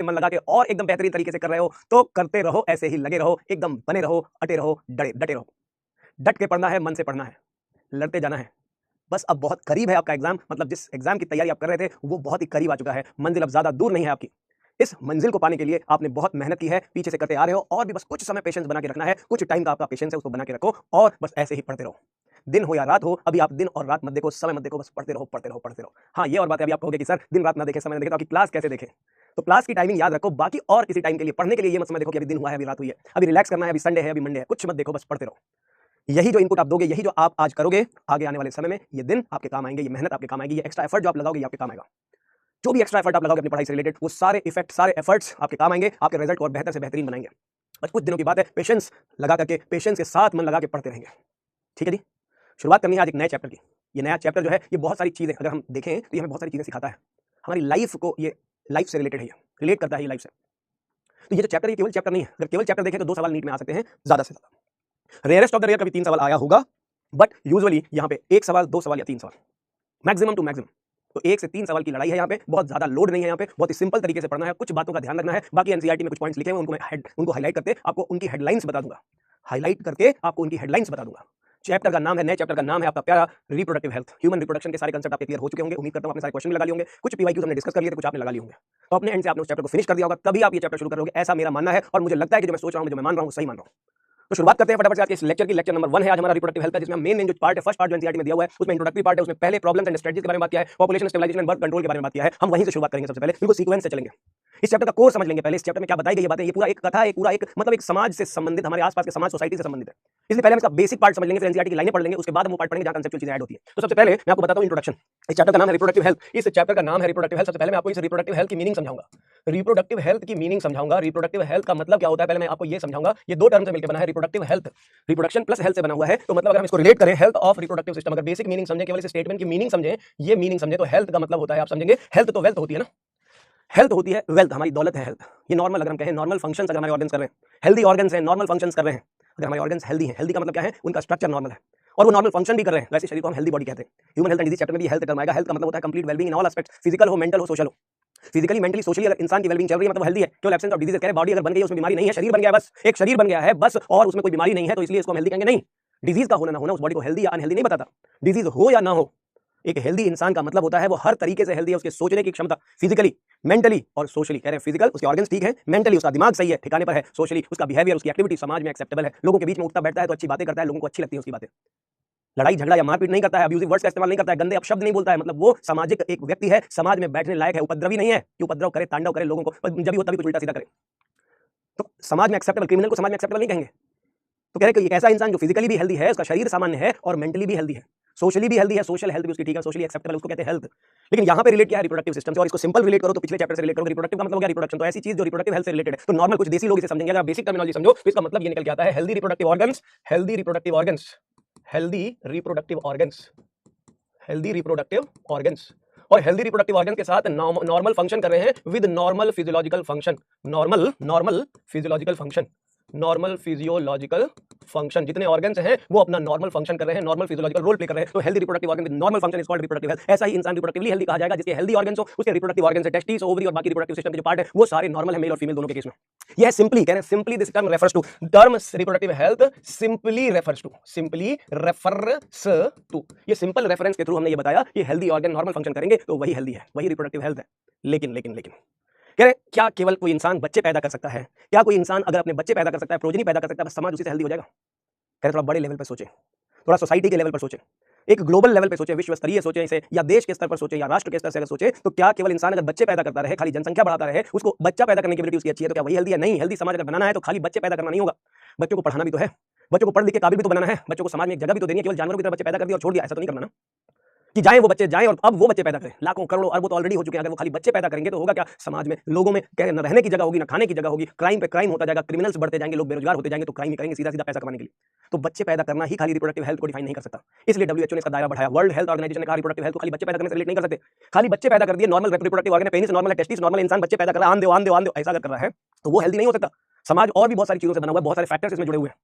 मन लगा के और एकदम बेहतरीन तरीके से कर रहे हो तो करते रहो, ऐसे ही लगे रहो, एकदम बने रहो, अटे रहो, डटे रहो। डट के पढ़ना है, मन से पढ़ना है, लड़ते जाना है। बस अब बहुत करीब है आपका एग्जाम, मतलब जिस एग्जाम की तैयारी आप कर रहे थे वो बहुत ही करीब आ चुका है। मंजिल अब ज्यादा दूर नहीं है आपकी। इस मंजिल को पाने के लिए आपने बहुत मेहनत की है, पीछे से करते आ रहे हो, और भी बस कुछ समय पेशेंस बना के रखना है, कुछ टाइम का आपका पेशेंस है उसको बना के रखो, और बस ऐसे ही पढ़ते रहो। दिन हो या रात हो, अभी आप दिन और रात मत देखो, समय मत देखो, बस पढ़ते रहो, पढ़ते रहो, पढ़ते रहो। हाँ, ये और बात है, अभी आप कहोगे कि सर दिन रात ना देखें, समय ना देखें, तो आपकी क्लास कैसे देखें? तो क्लास की टाइमिंग याद रखो, बाकी और किसी टाइम के लिए पढ़ने के लिए ये मत समय देखो कि अभी दिन हुआ है, अभी रात हुई है, अभी रिलैक्स करना है, अभी संडे है, अभी मंडे है, कुछ मत देखो, बस पढ़ते रहो। यही जो इनपुट आप दोगे, यही जो आप आज करोगे, आगे आने वाले समय में ये दिन आपके काम आएंगे, ये मेहनत आपके काम आएगी, ये एक्स्ट्रा एफर्ट जो आप लगाओगे ये आपके काम आएगा। जो भी एक्स्ट्रा एफर्ट आप लगाओगे अपनी पढ़ाई से रिलेटेड, वो सारे इफेक्ट, सारे एफर्ट्स आपके काम आएंगे, आपके रिजल्ट को और बेहतर से बेहतरीन बनाएंगे। बस कुछ दिनों की बात है, पेशेंस लगा करके, पेशेंस के साथ मन लगा के पढ़ते रहेंगे। ठीक है जी। शुरुआत करनी है आज एक नए चैप्टर की। ये नया चैप्टर जो है ये बहुत सारी चीजें अगर हम देखें तो ये हमें बहुत सारी चीजें सिखाता है, हमारी लाइफ को, ये लाइफ से रिलेटेड है, ये रिलेट करता है ये लाइफ से। तो ये जो चैप्टर, ये केवल चैप्टर नहीं है। अगर केवल चैप्टर देखें तो 2 सवाल नीट में आ सकते हैं ज्यादा से ज्यादा, रेयरेस्ट ऑफ द रेयर कभी 3 सवाल आया होगा, बट यूजुअली यहाँ पे 1 सवाल, 2 सवाल या 3 सवाल, मैक्सिमम टू मैक्सिमम। तो 1 से 3 सवाल की लड़ाई है यहाँ पे, बहुत ज्यादा लोड नहीं है यहाँ पे, बहुत ही सिंपल तरीके से पढ़ना है, कुछ बातों का ध्यान रखना है। बाकी एनसीईआरटी में कुछ पॉइंट्स लिखे हुए उनको मैं उनको हाईलाइट करके आपको उनकी हेडलाइंस बता दूंगा, हाईलाइट करके आपको उनकी हेडलाइंस बता दूंगा। चैप्टर का नाम है, नए चैप्टर का नाम है आपका प्यारा रिप्रोडक्टिव हेल्थ। ह्यूमन रिप्रोडक्शन के सारे कंसेप्ट आपके क्लियर हो चुके होंगे, उम्मीद करता हूं आपने सारे क्वेश्चन भी लगा लिए होंगे, कुछ पीवाईक्यूज हमने डिस्कस कर लिए थे, कुछ आपने लगा लिए होंगे। तो अपने एंड से आपने उस चैप्टर को फिनिश कर दिया होगा, तभी आप ये चैप्टर शुरू करोगे, ऐसा मेरा मानना है, और मुझे लगता है कि जो मैं सोच रहा हूं, जो मैं मान रहा हूं, सही मान रहा हूं। तो शुरुआत करते हैं फटाफट से आज के इस लेक्चर की। लेक्चर नंबर 1 है आज हमारा रिप्रोडक्टिव हेल्थ का, जिसमें मेन जो पार्ट है, फर्स्ट पार्ट जो एनसीईआरटी में दिया हुआ है, उसमें इंट्रोडक्टरी पार्ट है, उसमें पहले प्रॉब्लम्स एंड स्ट्रेटजीज के बारे में बात किया है, population stabilisation and birth control के बारे में बात किया है। हम वहीं से शुरुआत करेंगे, सबसे पहले बिल्कुल सीक्वेंस से चलेंगे, इस चैप्टर का कोर समझ लेंगे। पहले इस चैप्टर में क्या बताई गई ये बातें, ये पूरा एक कथा है, पूरा एक मतलब एक समाज से संबंधित, हमारे आसपास के समाज, सोसाइटी से संबंधित है, इसलिए पहले हम इसका बेसिक पार्ट समझ लेंगे, फिर एनसीईआरटी की लाइनें पढ़ लेंगे, उसके बाद हम वो पार्ट पढ़ेंगे जहां कांसेप्चुअल चीजें ऐड होती है। तो सबसे पहले मैं आपको बताता हूं इंट्रोडक्शन। इस चैप्टर का नाम है रिप्रोडक्टिव हेल्थ, इस चैप्टर का नाम है रिप्रोडक्टिव हेल्थ। सबसे पहले मैं आपको इस रिप्रोडक्टिव हेल्थ की मीनिंग समझाऊंगा, रिप्रोडक्टिव हेल्थ की मीनिंग समझाऊंगा, रिप्रोडक्टिव हेल्थ का मतलब क्या होता है पहले मैं आपको ये समझाऊंगा। ये 2 टर्म से मिलकर बना है reproductive health, reproduction plus health से बना हुआ है। तो मतलब अगर हम इसको रिलेट करें, हेल्थ ऑफ रिप्रोडक्टिव सिस्टम, अगर बेसिक मीनिंग समझें, केवल इस स्टेटमेंट की मीनिंग समझें, ये मीनिंग समझें, तो हेल्थ का मतलब होता है, आप समझेंगे, हेल्थ तो वेल्थ होती है ना, हेल्थ होती है वेल्थ, हमारी दौलत है हेल्थ। ये नॉर्मल अगर हम कहें, नॉर्मल फंक्शंस अगर हमारे ऑर्गन्स कर रहे हैं, हेल्दी ऑर्गन्स हैं, नॉर्मल फंक्शंस कर रहे हैं, अगर हमारे ऑर्गन्स हेल्दी हैं, हेल्दी का मतलब क्या है, उनका स्ट्रक्चर नॉर्मल है और वो नॉर्मल फंक्शन भी कर रहे हैं, वैसे शरीर को हम हेल्दी बॉडी कहते हैं। Human health and disease chapter में भी हेल्थ टर्म आएगा। हेल्थ का मतलब होता है complete wellbeing in all aspects, physical हो, मेंटल हो, सोशल हो। फिजिकली, मेंटली, सोशली अगर इंसान की वेलबींग चल रही है मतलब हेल्दी है, केवल एब्सेंस ऑफ डिजीज कह रहे हैं। बॉडी अगर बन गई है, उसमें बीमारी नहीं है, शरीर बन गया है बस, एक शरीर बन गया है बस, और उसमें कोई बीमारी नहीं है, तो इसलिए इसको हम हेल्दी कहेंगे नहीं। डिजीज का होना ना होना उस बॉडी को हेल्दी या अनहेल्दी नहीं बताता। डिजीज हो या ना हो, एक हेल्दी इंसान का मतलब होता है वो हर तरीके से हेल्दी है, उसके सोचने की क्षमता, फिजिकली, मेंटली और सोशली, कह रहे हैं फिजिकल उसके ऑर्गन्स ठीक है, मेंटली उसका दिमाग सही है, ठिकाने पर है, सोशली उसका बिहेवियर, उसकी एक्टिविटी समाज में एक्सेप्टेबल है, लोगों के बीच में उठता बैठता है तो अच्छी बातें करता है, लोगों को अच्छी लगती है उसकी बातें, लड़ाई झगड़ा या मारपीट नहीं करता है, अब्यूजिव वर्ड्स का इस्तेमाल नहीं करता है, गंदे अपशब्द नहीं बोलता है, मतलब वो सामाजिक एक व्यक्ति है, समाज में बैठने लायक है, उपद्रवी नहीं है कि उपद्रव करे, तांडव करे लोगों को, जब भी हो तभी कुछ उल्टा सीधा करे, तो समाज में एक्सेप्टेबल, क्रिमिनल को समाज में एक्सेप्टेबल नहीं कहेंगे। तो कह रहे कि एक ऐसा इंसान जो फिजिकली भी हेल्दी है, उसका शरीर सामान्य है, और मेंटली भी हेल्दी है, सोशली भी हेल्दी है, सोशल हेल्थ भी उसकी ठीक है, सोशली एक्सेप्टेबल, उसको कहते हैं हेल्थ। लेकिन यहाँ पे रिलेट किया है रिप्रोडक्टिव सिस्टम से, और इसको सिंपल रिलेट करो तो पिछले चैप्टर से रिलेट करो। रिप्रोडक्टिव का मतलब क्या, रिप्रोडक्शन, तो ऐसी चीज जो रिप्रोडक्टिव हेल्थ से रिलेटेड है। तो नॉर्मल कुछ देसी लोग इसे समझेंगे, अगर आप बेसिक टर्मिनोलॉजी समझो तो इसका मतलब ये निकल के आता है healthy reproductive organs, healthy reproductive organs, healthy reproductive organs, healthy reproductive organs, और हेल्दी रिप्रोडक्टिव ऑर्गन के साथ नॉर्मल फंक्शन कर रहे हैं with normal physiological function, normal physiological function, normal physiological function, जितने ऑर्गन्स हैं वो अपना नॉर्मल फंक्शन कर रहे हैं, नॉर्मल फिजियोलॉजिकल रोल प्ले कर रहे हैं। तो healthy reproductive organ with normal function is called reproductive health. ऐसा ही इंसान रिप्रोडक्टिवली हेल्दी कहा जाएगा जिसके हेल्दी ऑर्गन्स हो, उसके रिप्रोडक्टिव ऑर्गन्स, टेस्टिस, ओवरी और बाकी रिप्रोडक्टिव सिस्टम के जो पार्ट है वो सारे नॉर्मल है, मेल और फीमेल दोनों के केस में। यह सिंपली कह रहे हैं, simply this term refers to, term reproductive health simply refers to, simply refers to, ये सिंपल रेफरेंस के थ्रू हमने ये बताया कि हेल्दी ऑर्गन नॉर्मल फंक्शन करेंगे तो वही हेल्दी है, वही रिप्रोडक्टिव हेल्थ है। लेकिन कह रहे क्या केवल कोई इंसान बच्चे पैदा कर सकता है? क्या कोई इंसान अगर अपने बच्चे पैदा कर सकता है, प्रोजेनी पैदा कर सकता है, बस समाज उसी से हेल्दी हो जाएगा? कह रहे थोड़ा बड़े लेवल पर सोचें, थोड़ा सोसाइटी के लेवल पर सोचें, एक ग्लोबल लेवल पे सोचें, विश्व स्तरीय सोचें इसे, या देश के स्तर पर सोचें, या राष्ट्र के स्तर से अगर सोचें, तो क्या केवल इंसान अगर बच्चे पैदा करता रहे, खाली जनसंख्या बढ़ाता रहे, उसको बच्चा पैदा करने की एबिलिटी उसकी अच्छी है, तो क्या वही हेल्दी है? नहीं, हेल्दी समाज अगर बनाना है तो खाली बच्चे पैदा करना नहीं होगा, बच्चों को पढ़ाना भी तो है, बच्चों को पढ़ लिख के काबिल भी तो बनाना है, बच्चों को समाज में एक जगह भी तो देनी है। केवल जानवरों की तरह बच्चे पैदा कर दिया और छोड़ दिया, ऐसा तो नहीं करना ना, कि जाएं वो बच्चे जाएं और अब वो बच्चे पैदा करें, लाखों करोड़ों अरबों तो ऑलरेडी हो चुके हैं। अगर वो खाली बच्चे पैदा करेंगे तो होगा क्या, समाज में लोगों में क्या न रहने की जगह होगी, ना खाने की जगह होगी, क्राइम पे क्राइम होता जाएगा, क्रिमिनल्स बढ़ते जाएंगे, लोग बेरोजगार होते जाएंगे, तो क्राइम ही करेंगे सीधा सीधा पैसा कमाने के लिए। तो बच्चे पैदा करना ही खाली रिप्रोडक्टिव हेल्थ को डिफाइन नहीं कर सकता, इसलिए डब्ल्यूएचओ ने इसका दायरा बढ़ाया। वर्ल्ड हेल्थ ऑर्गेनाइजेशन ने कहा रिप्रोडक्टिव हेल्थ को खाली बच्चे पैदा करने से रिलेट नहीं कर सकते। खाली बच्चे पैदा कर दिए, normal reproductive organ, penis normal है, टेस्टिस नॉर्मल, इंसान बच्चे पैदा कर रहा है, आन दो ऐसा अगर कर रहा है तो वो हेल्दी नहीं हो सकता। समाज और भी बहुत सारी चीजों से बना हुआ है, बहुत सारे फैक्टर्स इसमें जुड़े हुए हैं।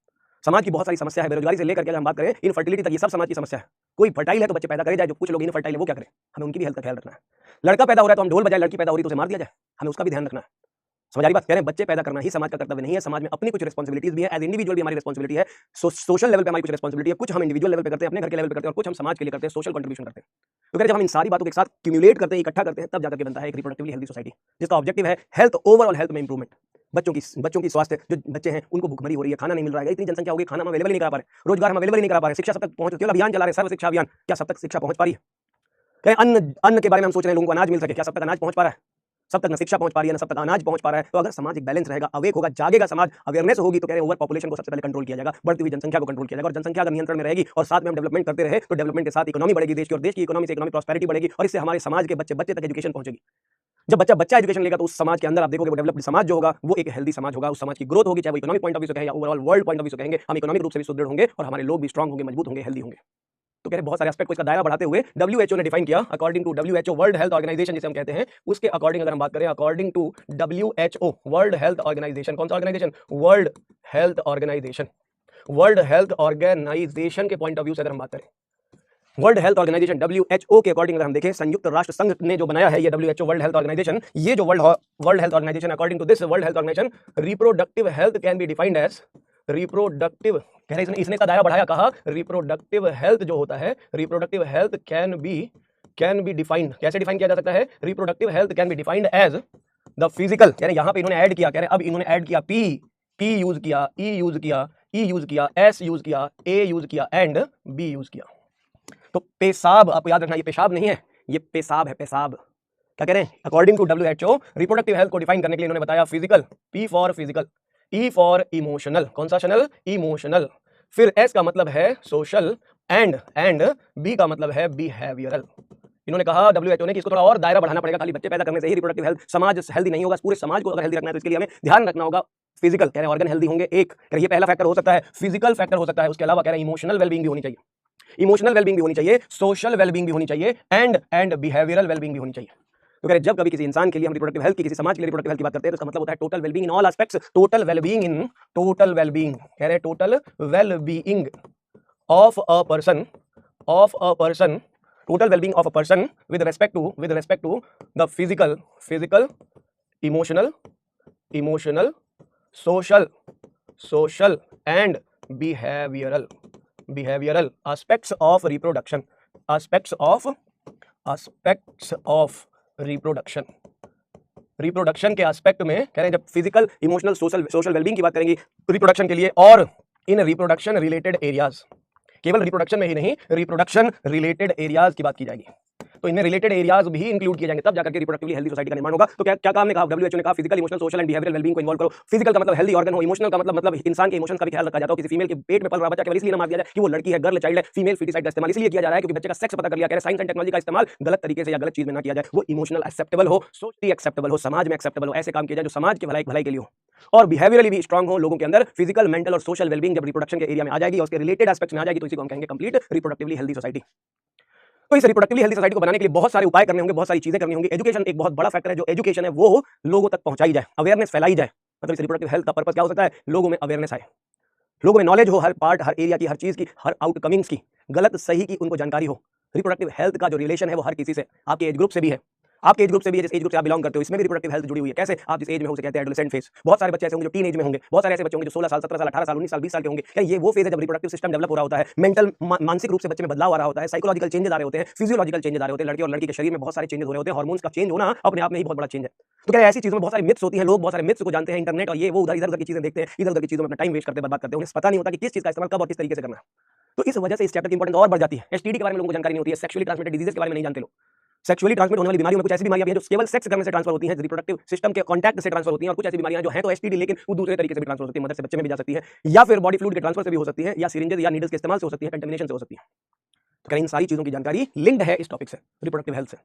समाज की बहुत सारी समस्या है, बेरोजगारी से लेकर के हम बात करें इनफर्टिलिटी तक, ये सब समाज की समस्या है। कोई फर्टाइल है तो बच्चे पैदा करे जाए, जो कुछ लोग इनफर्टाइल है वो क्या करें, हमें उनकी भी हेल्थ का ख्याल रखना है। लड़का पैदा हो रहा है तो हम ढोल बजाए, लड़की पैदा हो रही तो उसे मार दिया जाए, हमें उसका भी ध्यान रखना है। समझ आ रही बात? कह रहे हैं बच्चे पैदा करना ही समाज का कर्तव्य नहीं है, समाज में अपनी कुछ रिस्पॉन्सिबिलिटीज भी है, एज इंडिविजुअल भी हमारी रिस्पॉन्सिबिलिटी है, सोशल लेवल पे हमारी कुछ रिस्पॉन्सिबिलिटी है, कुछ हम इंडिविजुअल लेवल पे करते हैं, अपने घर के लेवल पे करते हैं, और कुछ हम समाज के लिए करते हैं, सोशल कंट्रीब्यूशन करते हैं। तो कह रहे जब हम इन सारी बातों के साथ क्यूमुलेट करते हैं, इकट्ठा करते हैं, तब जाकर के बनता है एक रिप्रोडक्टिवली हेल्दी सोसाइटी, जिसका ऑब्जेक्टिव है हेल्थ, ओवरऑल हेल्थ में इंप्रूवमेंट। बच्चों की स्वास्थ्य, जो बच्चे हैं उनको भूखमरी हो रही है, खाना नहीं मिल रहा है, इतनी जनसंख्या होगी, खाना हम अवेलेबल नहीं करा पा रहे, रोजगार हम अवेलेबल नहीं करा पा रहे, शिक्षा सब तक पहुंच, केवल अभियान चला रहे, सर्व शिक्षा अभियान, क्या सब तक शिक्षा पहुंच पा रही है? कहीं अन्न के बारे में हम सोच रहे हैं लोगों को अनाज मिल सके, क्या सब तक अनाज पहुंच पा रहा है? सब तक न शिक्षा पहुंच पा रही है, न सब तक अनाज पहुंच पा रहा है। तो अगर समाज एक बैलेंस रहेगा, अवेक होगा, जागेगा समाज, अवेयरनेस होगी, तो कह रहे हैं ओवर पॉपुलेशन को सबसे पहले कंट्रोल किया जाएगा, बढ़ती हुई जनसंख्या को कंट्रोल किया जाएगा, और जनसंख्या अगर नियंत्रण में रहेगी और साथ में हम डेवलपमेंट करते रहे, तो डेवलपमेंट के साथ इकोनॉमी बढ़ेगी देश की, और देश की इकोनॉमी से इकोनॉमिक प्रॉस्पेरिटी बढ़ेगी, और इससे हमारे समाज के बच्चे तक एजुकेशन पहुंचेगी। जब बच्चा एजुकेशन लेगा तो उस समाज के अंदर आप देखोगे वो डेवलप्ड समाज जो होगा वो एक हेल्दी समाज होगा, उस समाज की ग्रोथ होगी, चाहे वो इकोनॉमिक पॉइंट ऑफ व्यू से कहें या overall world point of view से कहेंगे, हम इकोनॉमिक रूप से भी सुदृढ़ होंगे और हमारे लोग भी स्ट्रांग होंगे, मजबूत होंगे, हेल्दी होंगे। तो कह रहे बहुत सारे एस्पेक्ट को इसका दायरा बढ़ाते हुए WHO ने डिफाइन किया, according to WHO world health organisation जिसे हम कहते हैं, उसके अकॉर्डिंग अगर हम बात करें, according to WHO world health organisation, कौन सा organisation? World health organisation. World health organisation के पॉइंट ऑफ व्यू से अगर हम बात करें, वर्ल्ड हेल्थ ऑर्गेनाइजेशन WHO के अकॉर्डिंग अगर हम देखें, संयुक्त राष्ट्र संघ ने जो बनाया है ये WHO वर्ल्ड हेल्थ ऑर्गेनाइजेशन, ये जो world health organisation, according to this world health organisation, reproductive health can be defined as reproductive, कह रहे इसने इसका दायरा बढ़ाया, कहा रिप्रोडक्टिव हेल्थ जो होता है, reproductive health can be defined, कैसे डिफाइन किया जा सकता है? Reproductive health can be defined as the physical, कह रहे यहां पे इन्होंने ऐड किया, कह रहे अब इन्होंने ऐड किया पी यूज किया, ई यूज किया, ई यूज किया, एस यूज किया, ए यूज किया एंड बी यूज किया। तो पेशाब, आपको याद रखना, ये पेशाब नहीं है, ये पेशाब है, पेशाब। क्या कह रहे हैं? According to WHO reproductive health को डिफाइन करने के लिए इन्होंने बताया physical, P for physical, E for emotional, कौन सा चैनल? इमोशनल, फिर S का मतलब है सोशल, एंड B का मतलब है बिहेवियरल। इन्होंने कहा WHO ने कि इसको थोड़ा और दायरा बढ़ाना पड़ेगा, खाली बच्चे पैदा करने से ही रिप्रोडक्टिव हेल्थ, समाज हेल्दी नहीं होगा, पूरे समाज को अगर हेल्दी रखना है तो इसके लिए हमें ध्यान रखना होगा फिजिकल, कह रहे हैं ऑर्गन हेल्दी होंगे, एक कह रहे ये पहला फैक्टर हो सकता है, फिजिकल फैक्टर हो सकता है, उसके अलावा कह रहे हैं इमोशनल वेलबींग भी होनी चाहिए, इमोशनल वेलबींग भी होनी चाहिए, सोशल वेलबींग भी होनी चाहिए, एंड बिहेवियरल वेलबींग भी होनी चाहिए। तो कह रहे जब कभी किसी इंसान के लिए हम रिप्रोडक्टिव हेल्थ की, किसी समाज के लिए रिप्रोडक्टिव हेल्थ की बात करते हैं तो इसका मतलब होता है total wellbeing in all aspects, total wellbeing in, total wellbeing, कह रहे total wellbeing of a person, total wellbeing of a person with respect to the physical, emotional, social and behavioural aspects of reproduction, aspects of reproduction के aspect में कह रहे हैं जब physical, emotional, social wellbeing की बात करेंगे रिप्रोडक्शन के लिए, और इन रिप्रोडक्शन रिलेटेड एरियाज, केवल रिप्रोडक्शन में ही नहीं, रिप्रोडक्शन रिलेटेड एरियाज की बात की जाएगी, तो इनमें रिलेटेड एरियाज भी इंक्लूड किए जाएंगे, तब जाकर के रिप्रोडक्टिवली हेल्दी सोसाइटी का निर्माण होगा। तो क्या काम ने कहा? WHO ने कहा physical, emotional, social and behavioural wellbeing को इन्वॉल्व करो। फिजिकल का मतलब हेल्दी ऑर्गन हो, इमोशनल का मतलब इंसान के इमोशंस का भी ख्याल रखा जाता हो, किसी फीमेल के पेट में पल रहा बच्चा केवल इसलिए ना मार दिया जाए कि वो लड़की है, गर्ल चाइल्ड है, फीमेल फीटिसाइड का इस्तेमाल इसलिए किया जा रहा है क्योंकि बच्चे का सेक्स पता कर लिया, कह रहे साइंस एंड टेक्नोलॉजी का इस्तेमाल गलत तरीके से या गलत चीज में ना किया जाए, वो इमोशनल एक्सेप्टेबल हो, सोशली एक्सेप्टेबल हो, समाज में एक्सेप्टेबल हो, ऐसे काम किया जाए जो समाज के भलाई के लिए हो, और बिहेवियरली भी स्ट्रांग हो लोगों के अंदर। फिजिकल, मेंटल और सोशल वेलबींग जब रिप्रोडक्शन के एरिया में आ जाएगी और उसके रिलेटेड एस्पेक्ट्स में आ जाएगी तो इसी को हम कहेंगे कंप्लीट रिप्रोडक्टिवली हेल्दी सोसाइटी। तो इस रिप्रोडक्टिवली हेल्दी सोसाइटी को बनाने के लिए बहुत सारे उपाय करने होंगे, बहुत सारी चीजें करनी होंगी। एजुकेशन एक बहुत बड़ा फैक्टर है, जो एजुकेशन है वो लोगों तक पहुंचाई जाए, अवेयरनेस फैलाई जाए। मतलब इस रिप्रोडक्टिव हेल्थ का पर्पस क्या हो सकता है? लोगों में अवेयरनेस आए, लोगों में नॉलेज हो, हर पार्ट, हर एरिया की, हर चीज की, हर आउटकमिंग्स की, गलत सही की उनको जानकारी हो। रिप्रोडक्टिव हेल्थ का जो रिलेशन है वो हर किसी से, आपके एज ग्रुप से भी है, आपके एज ग्रुप से भी है, जिस एज ग्रुप से आप बिलोंग करते हो इसमें भी रिप्रोडक्टिव हेल्थ जुड़ी हुई है। कैसे? आप जिस एज में हो उसे कहते हैं एडोलेसेंट फेज। बहुत सारे बच्चे ऐसे होंगे जो टीन एज में होंगे, बहुत सारे ऐसे बच्चे होंगे जो 16 साल, 17 साल, 18 साल, 19 साल, 20 साल के होंगे। ये वो फेज है जब रिप्रोडक्टिव सिस्टम डेवलप हो रहा होता है, मेंटल, मानसिक रूप से बच्चे में बदलाव आ रहा होता है, साइकोलॉजिकल चेंजेस आ रहे होते हैं, फिजियोलॉजिकल चेंजेस आ रहे होते हैं, लड़के और लड़की के शरीर में बहुत सारे चेंजेस हो रहे होते हैं। हार्मोन्स का चेंज होना अपने आप में ही बहुत बड़ा चेंज है। तो क्या ऐसी चीजों में बहुत सारी मिथ्स होती हैं, लोग बहुत सारे मिथ्स को जानते हैं, इंटरनेट और ये वो इधर की चीजें देखते हैं, इधर की चीजों में अपना टाइम वेस्ट करते हैं, बर्बाद करते हैं, उन्हें पता नहीं होता कि किस चीज का इस्तेमाल कब और किस तरीके से करना है। तो इस वजह से इस चैप्टर की इंपॉर्टेंस और बढ़ जाती है। एसटीडी के बारे में लोगों को जानकारी नहीं होती है, सेक्सुअली ट्रांसमिटेड डिजीजेस के बारे में नहीं जानते लोग। सेक्सुअली ट्रांसमिट होने वाली बीमारियों में कुछ ऐसी बीमारियां भी हैं जो केवल सेक्स करने से ट्रांसफर होती हैं, रिप्रोडक्टिव सिस्टम के कांटेक्ट से ट्रांसफर होती हैं, और कुछ ऐसी बीमारियां जो हैं तो एसटीडी लेकिन वो दूसरे तरीके से भी ट्रांसफर होती है, मदर से बच्चे में भी जा सकती है, या फिर बॉडी फ्लूइड के ट्रांसफर से भी हो सकती है, या सिरिंजेस या नीडल्स के इस्तेमाल से हो सकती है, कंटामिनेशन से हो सकती है। तो इन सारी चीजों की जानकारी लिंक्ड है इस टॉपिक से, रिप्रोडक्टिव हेल्थ से।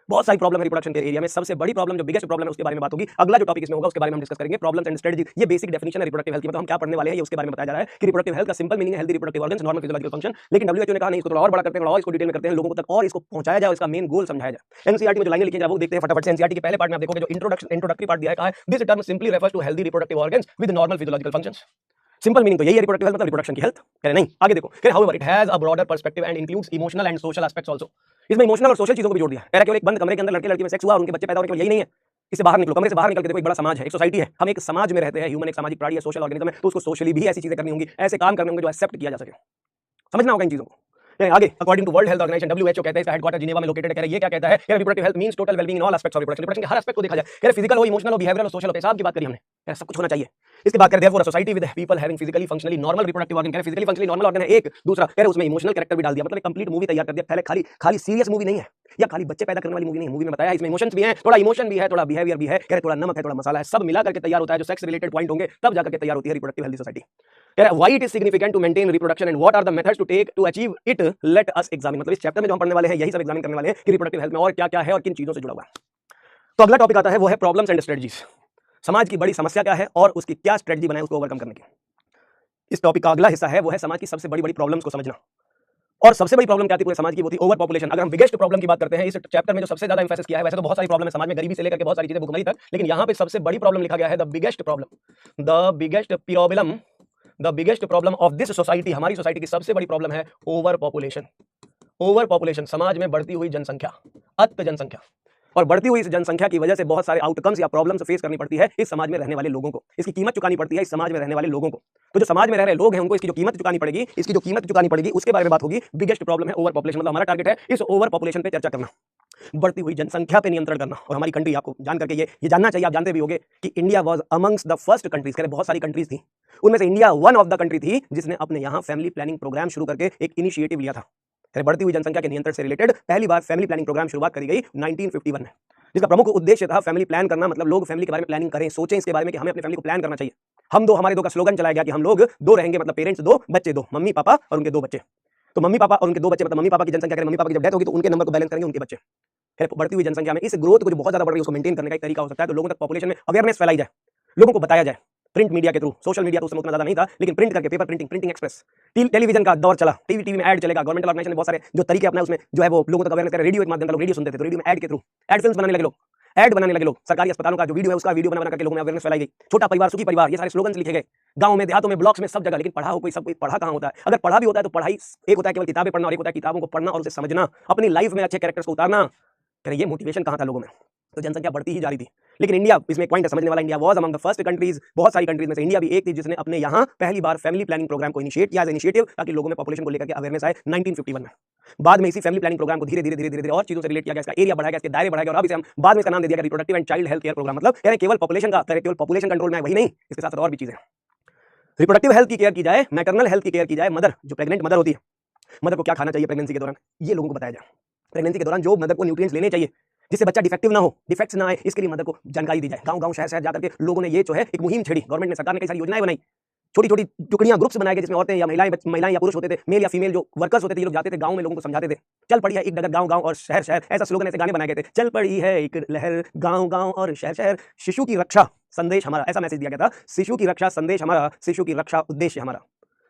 बहुत सारी प्रॉब्लम है रिप्रोडक्शन के एरिया में, सबसे बड़ी प्रॉब्लम जो बिगेस्ट प्रॉब्लम है उसके बारे में बात होगी। अगला जो टॉपिक इसमें होगा उसके बारे में हम डिस्कस करेंगे, प्रॉब्लम्स एंड स्ट्रेटजी। ये बेसिक डेफिनेशन है रिप्रोडक्टिव हेल्थ की, मतलब हम क्या पढ़ने वाले हैं ये उसके बारे में बताया जा रहा है कि रिप्रोडक्टिव हेल्थ का सिंपल मीनिंग है healthy reproductive organs, normal physiological function. लेकिन WHO ने कहा नहीं, इसको थोड़ा और बड़ा करते हैं, और इसको डिटेल में करते हैं, लोगों तक और इसको पहुंचाया जाए, इसका मेन गोल समझाया जाए। एनसीईआरटी में जो लाइनें लिखी हैं वो देखते हैं फटाफट से। एनसीईआरटी के पहले पार्ट में आप देखोगे जो इंट्रोडक्टरी पार्ट दिया है, कहा है this term simply refers to healthy reproductive organs with normal physiological functions. Simple meaning तो यही है, रिप्रोडक्टिव हेल्थ मतलब रिप्रोडक्शन की हेल्थ। कह रहे नहीं, आगे देखो, कह रहे however it has a broader perspective and includes emotional and social aspects also. इसमें इमोशनल और सोशल चीजों को भी जोड़ दिया। कह रहा केवल एक बंद कमरे के अंदर लड़के लड़की में सेक्स हुआ और उनके बच्चे पैदा होने के लिए यही नहीं है, इससे बाहर निकलो, कमरे से बाहर निकल के देखो, एक बड़ा समाज है, एक सोसाइटी है, हम एक समाज में रहते हैं, ह्यूमन एक सामाजिक प्राणी है, सोशल ऑर्गेनिज्म है, तो उसको सोशली भी ऐसी चीजें करनी होंगी, ऐसे काम करने होंगे जो एक्सेप्ट किया जा सके। समझना होगा इन चीजों को। आगे according to world health organisation WHO कहते हैं, इसका हेडक्वार्टर जिनेवा में लोकेटेड है। कह रहे हैं ये क्या कहता है, कह रहे reproductive health means total wellbeing in all aspects of reproduction, reproduction के हर एस्पेक्ट को देखा जाए, कह रहे फिजिकल हो, इमोशनल हो, बिहेवियरल हो, सोशल हो, पेशाब की बात करी हमने, कह रहे सब कुछ होना चाहिए। इसके बाद कह रहे therefore a society with people having physically functionally normal reproductive organ, कह रहे फिजिकली फंक्शनली नॉर्मल ऑर्गन है एक, दूसरा कह रहे उसमें इमोशनल कैरेक्टर भी डाल दिया, मतलब एक कंप्लीट मूवी तैयार कर दिया। पहले खाली सीरियस मूवी नहीं है, या खाली बच्चे पैदा करने वाली मूवी नहीं है, मूवी में बताया इसमें इमोशंस भी हैं, थोड़ा इमोशन भी है, थोड़ा बिहेवियर भी है, कह रहे थोड़ा नमक है, थोड़ा मसाला है, सब मिला करके तैयार होता है, जो सेक्स रिलेटेड पॉइंट होंगे तब जाकर के तैयार होती है रिप्रोडक्टिव हेल्थ सोसाइटी। कह रहा है why it is significant to maintain reproduction and what are the methods to take to achieve it, let us examine. मतलब इस चैप्टर में जो हम पढ़ने वाले हैं यही सब एग्जामिन करने वाले हैं कि रिप्रोडक्टिव हेल्थ में और क्या-क्या है और किन चीजों से जुड़ा हुआ है। तो अगला टॉपिक आता है वो है प्रॉब्लम्स एंड स्ट्रेटजीज। समाज की बड़ी समस्या क्या है और उसकी क्या स्ट्रेटजी बनाए उसको ओवरकम करने की। इस टॉपिक का अगला हिस्सा है वो है समाज की सबसे बड़ी प्रॉब्लम्स को समझना। और सबसे बड़ी प्रॉब्लम क्या थी पूरे समाज की, वो थी ओवर पॉपुलेशन। अगर हम बिगेस्ट प्रॉब्लम की बात करते हैं इस चैप्टर में जो सबसे ज्यादा एम्फेसिस किया है, वैसे तो बहुत सारी प्रॉब्लम है समाज में, गरीबी से लेकर के बहुत सारी चीजें भुखमरी तक, लेकिन यहाँ पे सबसे बड़ी प्रॉब्लम लिखा गया है the biggest problem of this society, हमारी सोसाइटी की सबसे बड़ी प्रॉब्लम है ओवर पॉपुलेशन। ओवर पॉपुलेशन, समाज में बढ़ती हुई जनसंख्या, अत जनसंख्या, और बढ़ती हुई इस जनसंख्या की वजह से बहुत सारे आउटकम्स या प्रॉब्लम्स फेस करनी पड़ती है इस समाज में रहने वाले लोगों को, इसकी कीमत चुकानी पड़ती है इस समाज में रहने वाले लोगों को। तो जो समाज में रह रहे लोग हैं उनको इसकी जो कीमत चुकानी पड़ेगी, उसके बारे में बात होगी। बिगेस्ट प्रॉब्लम है ओवर पॉपुलेशन, मतलब हमारा टारगेट है इस ओवर पॉपुलेशन पे चर्चा करना, बढ़ती हुई जनसंख्या पे नियंत्रण करना। और हमारी कंट्री, आपको जान करके ये जानना चाहिए, आप जानते भी होंगे कि India was amongst the first countries, कह रहे बहुत सारी कंट्रीज थी, उनमें से India one of the country थी जिसने अपने यहाँ फैमिली प्लानिंग प्रोग्राम शुरू करके एक इनिशिएटिव लिया था। बढ़ती हुई जनसंख्या के नियंत्रण से रिलेटेड पहली बार फैमिली प्लानिंग प्रोग्राम शुरुआत करी गई 1951 में, जिसका प्रमुख उद्देश्य था फैमिली प्लान करना, मतलब लोग फैमिली के बारे में प्लानिंग करें, सोचें इसके बारे में कि हमें अपनी फैमिली को प्लान करना चाहिए। हम दो, हमारे दो का स्लोगन चलाया गया कि हम लोग दो रहेंगे, मतलब पेरेंट्स दो, बच्चे दो, मम्मी पापा और उनके दो बच्चे। तो मम्मी पापा और उनके दो बच्चे, मतलब मम्मी पापा की जनसंख्या करें, मम्मी पापा की जब डेथ होगी तो उनके नंबर को बैलेंस करेंगे उनके बच्चे। बढ़ती हुई जनसंख्या में इस ग्रोथ को जो बहुत ज्यादा बढ़ रही है उसको मेंटेन करने का एक तरीका हो सकता है तो लोगों तक पॉपुलेशन में अवेयरनेस फैलाई जाए, लोगों को बताया जाए, प्रिंट मीडिया के थ्रू। सोशल मीडिया तो उस समय उतना ज्यादा नहीं था, लेकिन प्रिंट करके, पेपर प्रिंटिंग एक्सप्रेस, टेलीविजन का दौर चला, टीवी में ऐड चलेगा, गवर्नमेंट ऑर्गेनाइजेशन ने बहुत सारे जो तरीके अपना उसमें जो है वो लोगों तक अवेयरनेस करे। रेडियो के माध्यम से लोग रेडियो सुनते थे, तो रेडियो में ऐड के थ्रू ऐड फिल्म्स बनाने लगे लोग, ऐड बनाने लगे लोग। सरकारी अस्पतालों का जो वीडियो है उसका वीडियो बना करके लोगों में अवेयरनेस फैलाई गई। छोटा परिवार सुखी परिवार, ये सारे स्लोगन्स लिखे गए गांव में, देहातों में, ब्लॉक्स में, सब जगह। लेकिन पढ़ा हो कोई, सब कोई पढ़ा कहाँ होता है? अगर पढ़ा भी होता है तो पढ़ाई एक होता है केवल किताबें पढ़ना और एक होता है किताबों को पढ़ना और उसे समझना, अपनी लाइफ में अच्छे कैरेक्टर्स को उतारना। ये मोटिवेशन कहाँ था लोगों में? तो जनसंख्या बढ़ती ही जा रही थी। लेकिन इंडिया, इसमें एक पॉइंट है समझने वाला, India was among the first countries, बहुत सारी कंट्रीज में से इंडिया भी एक थी जिसने अपने यहाँ पहली बार फैमिली प्लानिंग प्रोग्राम को इनिशिएट किया, इनिशिएटिव, ताकि लोगों में पॉपुलेशन को लेकर के अवेयरनेस आए 1951 में। बाद में इसी फैमिली प्लानिंग प्रोग्राम को धीरे धीरे और चीजों से रिलेट किया गया, इसका एरिया बढ़ाया गया, इसके दायरे बढ़ाया गया, और अब इसे हम बाद में इसका नाम दे दिया reproductive and child health care programme. मतलब केवल पॉपुलेशन का, केवल पॉपुलेशन कंट्रोल में वही नहीं, इसके साथ और भी चीजें। रिप्रोडक्टिव हेल्थ की केयर की जाए, मैटरनल हेल्थ की केयर की जाए, मदर जो प्रेग्नेंट मदर होती है, मदर को क्या खाना चाहिए प्रेगनेंसी के दौरान, ये लोगों को बताया जाए। प्रेगनेंसी के दौरान जो मदर को न्यूट्रिएंट्स लेने चाहिए जिससे बच्चा डिफेक्टिव ना हो, डिफेक्ट्स ना आए, इसके लिए मदर को जानकारी दी जाए। गांव शहर जाकर के लोगों ने ये जो है एक मुहिम छेड़ी, गवर्नमेंट ने, सरकार ने कई सारी योजनाएं बनाई, छोटी टुकड़ियां, ग्रुप्स बनाए गए जिसमें औरतें या महिलाएं या पुरुष होते थे, मेल या फीमेल जो वर्कर्स होते थे, ये लोग जाते थे गांव में, लोगों को समझाते थे। चल पड़ी है एक डगर गांव और शहर, ऐसा स्लोगन, ऐसे गाने बनाए गए थे। चल पड़ी है एक लहर गांव और शहर, शिशु की रक्षा संदेश हमारा, ऐसा मैसेज दिया गया था। शिशु की रक्षा संदेश हमारा, शिशु की रक्षा उद्देश्य हमारा।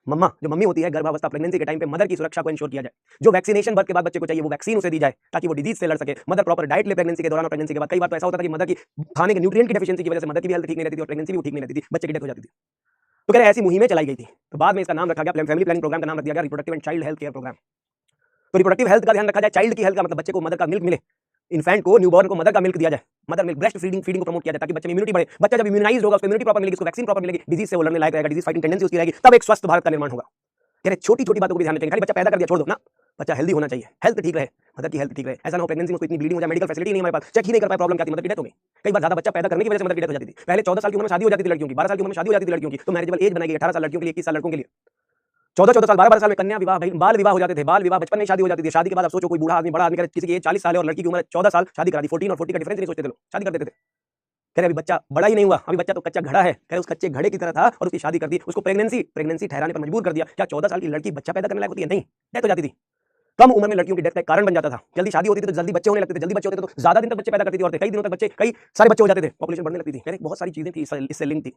मम्मा जो मम्मी होती है, गर्भावस्था प्रेगनेंसी के टाइम पे मदर की सुरक्षा को इंश्योर किया जाए। जो वैक्सीनेशन बर्थ के बाद बच्चे को चाहिए वो वैक्सीन उसे दी जाए ताकि वो डिजीज से लड़ सके। मदर प्रॉपर डाइट ले प्रेगनेंसी के दौरान और प्रेगनेंसी के बाद। कई बार तो ऐसा होता था कि मदर की खाने के न्यूट्रिएंट की डेफिशिएंसी की वजह से मदर की भी हेल्थ ठीक नहीं रहती थी और प्रेगनेंसी भी ठीक नहीं रहती थी, बच्चे की डेथ हो जाती थी। तो कह रहे ऐसी मुहिमें चलाई गई थी। तो बाद में इसका नाम रखा गया, फैमिली प्लानिंग प्रोग्राम का नाम रख दिया गया reproductive and child health care programme. तो रिप्रोडक्टिव हेल्थ का ध्यान रखा जाए, चाइल्ड की हेल्थ का मतलब बच्चे को मदर का मिल्क मिले, इन्फेंट को, न्यूबॉर्न को मदर का मिल्क दिया जाए, मदर मिल्क, ब्रेस्ट फीडिंग को प्रमोट किया जाए ताकि बच्चे में इम्यूनिटी बढ़े। बच्चा जब इम्यूनाइज्ड होगा, उसको इम्यूनिटी प्रॉपर मिलेगी, उसको वैक्सीन प्रॉपर मिलेगी, डिजीज से वो लड़ने लायक रहेगा, डिजीज फाइटिंग टेंडेंसी उसकी रहेगी, तब एक स्वस्थ भारत का निर्माण होगा। कह रहे छोटी बातों को भी ध्यान रखें, खाली बच्चा पैदा कर दिया छोड़ दो ना, बच्चा हेल्दी होना चाहिए, हेल्थ ठीक रहे, मदर की हेल्थ ठीक रहे। ऐसा ना हो प्रेगनेंसी में कोई इतनी ब्लीडिंग हो जाए, मेडिकल फैसिलिटी नहीं हमारे पास, चेक ही नहीं कर पाए, प्रॉब्लम क्या थी, मदर की डेथ हो गई। कई बार ज्यादा बच्चा पैदा करने की वजह से मदर की डेथ हो जाती थी। पहले 14 साल की उम्र में शादी हो जाती थी लड़कियों की, 12 साल की उम्र में शादी हो जाती थी लड़कियों की, तो मैरिजेबल एज बनाई गई 18 साल लड़कियों के लिए, 21 साल लड़कों के लिए। 14 साल, 12 साल में कन्या विवाह, बाल विवाह हो जाते थे, बाल विवाह बचपन में शादी हो जाती थी। शादी के बाद अब सोचो कोई बूढ़ा आदमी, बड़ा आदमी, किसी की एज 40 साल है और लड़की की उम्र 14 साल, शादी करा दी, 14 और 40 का डिफरेंस नहीं सोचते थे लोग, शादी कर देते थे। कह रहे अभी बच्चा बड़ा ही नहीं हुआ, अभी बच्चा तो कच्चा घड़ा है, कह रहे उस कच्चे घड़े की तरह था और उसकी शादी कर दी, उसको प्रेगनेंसी ठहराने पर मजबूर कर दिया। क्या 14 साल की लड़की बच्चा पैदा करने लायक होती है? नहीं, डेथ हो जाती थी। कम उम्र में लड़कियों की डेथ का कारण बन जाता था। जल्दी शादी होती थी तो जल्दी बच्चे होने लगते थे, जल्दी बच्चे होते थे तो ज्यादा दिन तक बच्चे पैदा करती थी औरतें, कई दिनों तक बच्चे, कई सारे बच्चे हो जाते थे, पॉपुलेशन बढ़ने लगती थी। कह रहे बहुत सारी चीजें थी, इससे लिंक थी।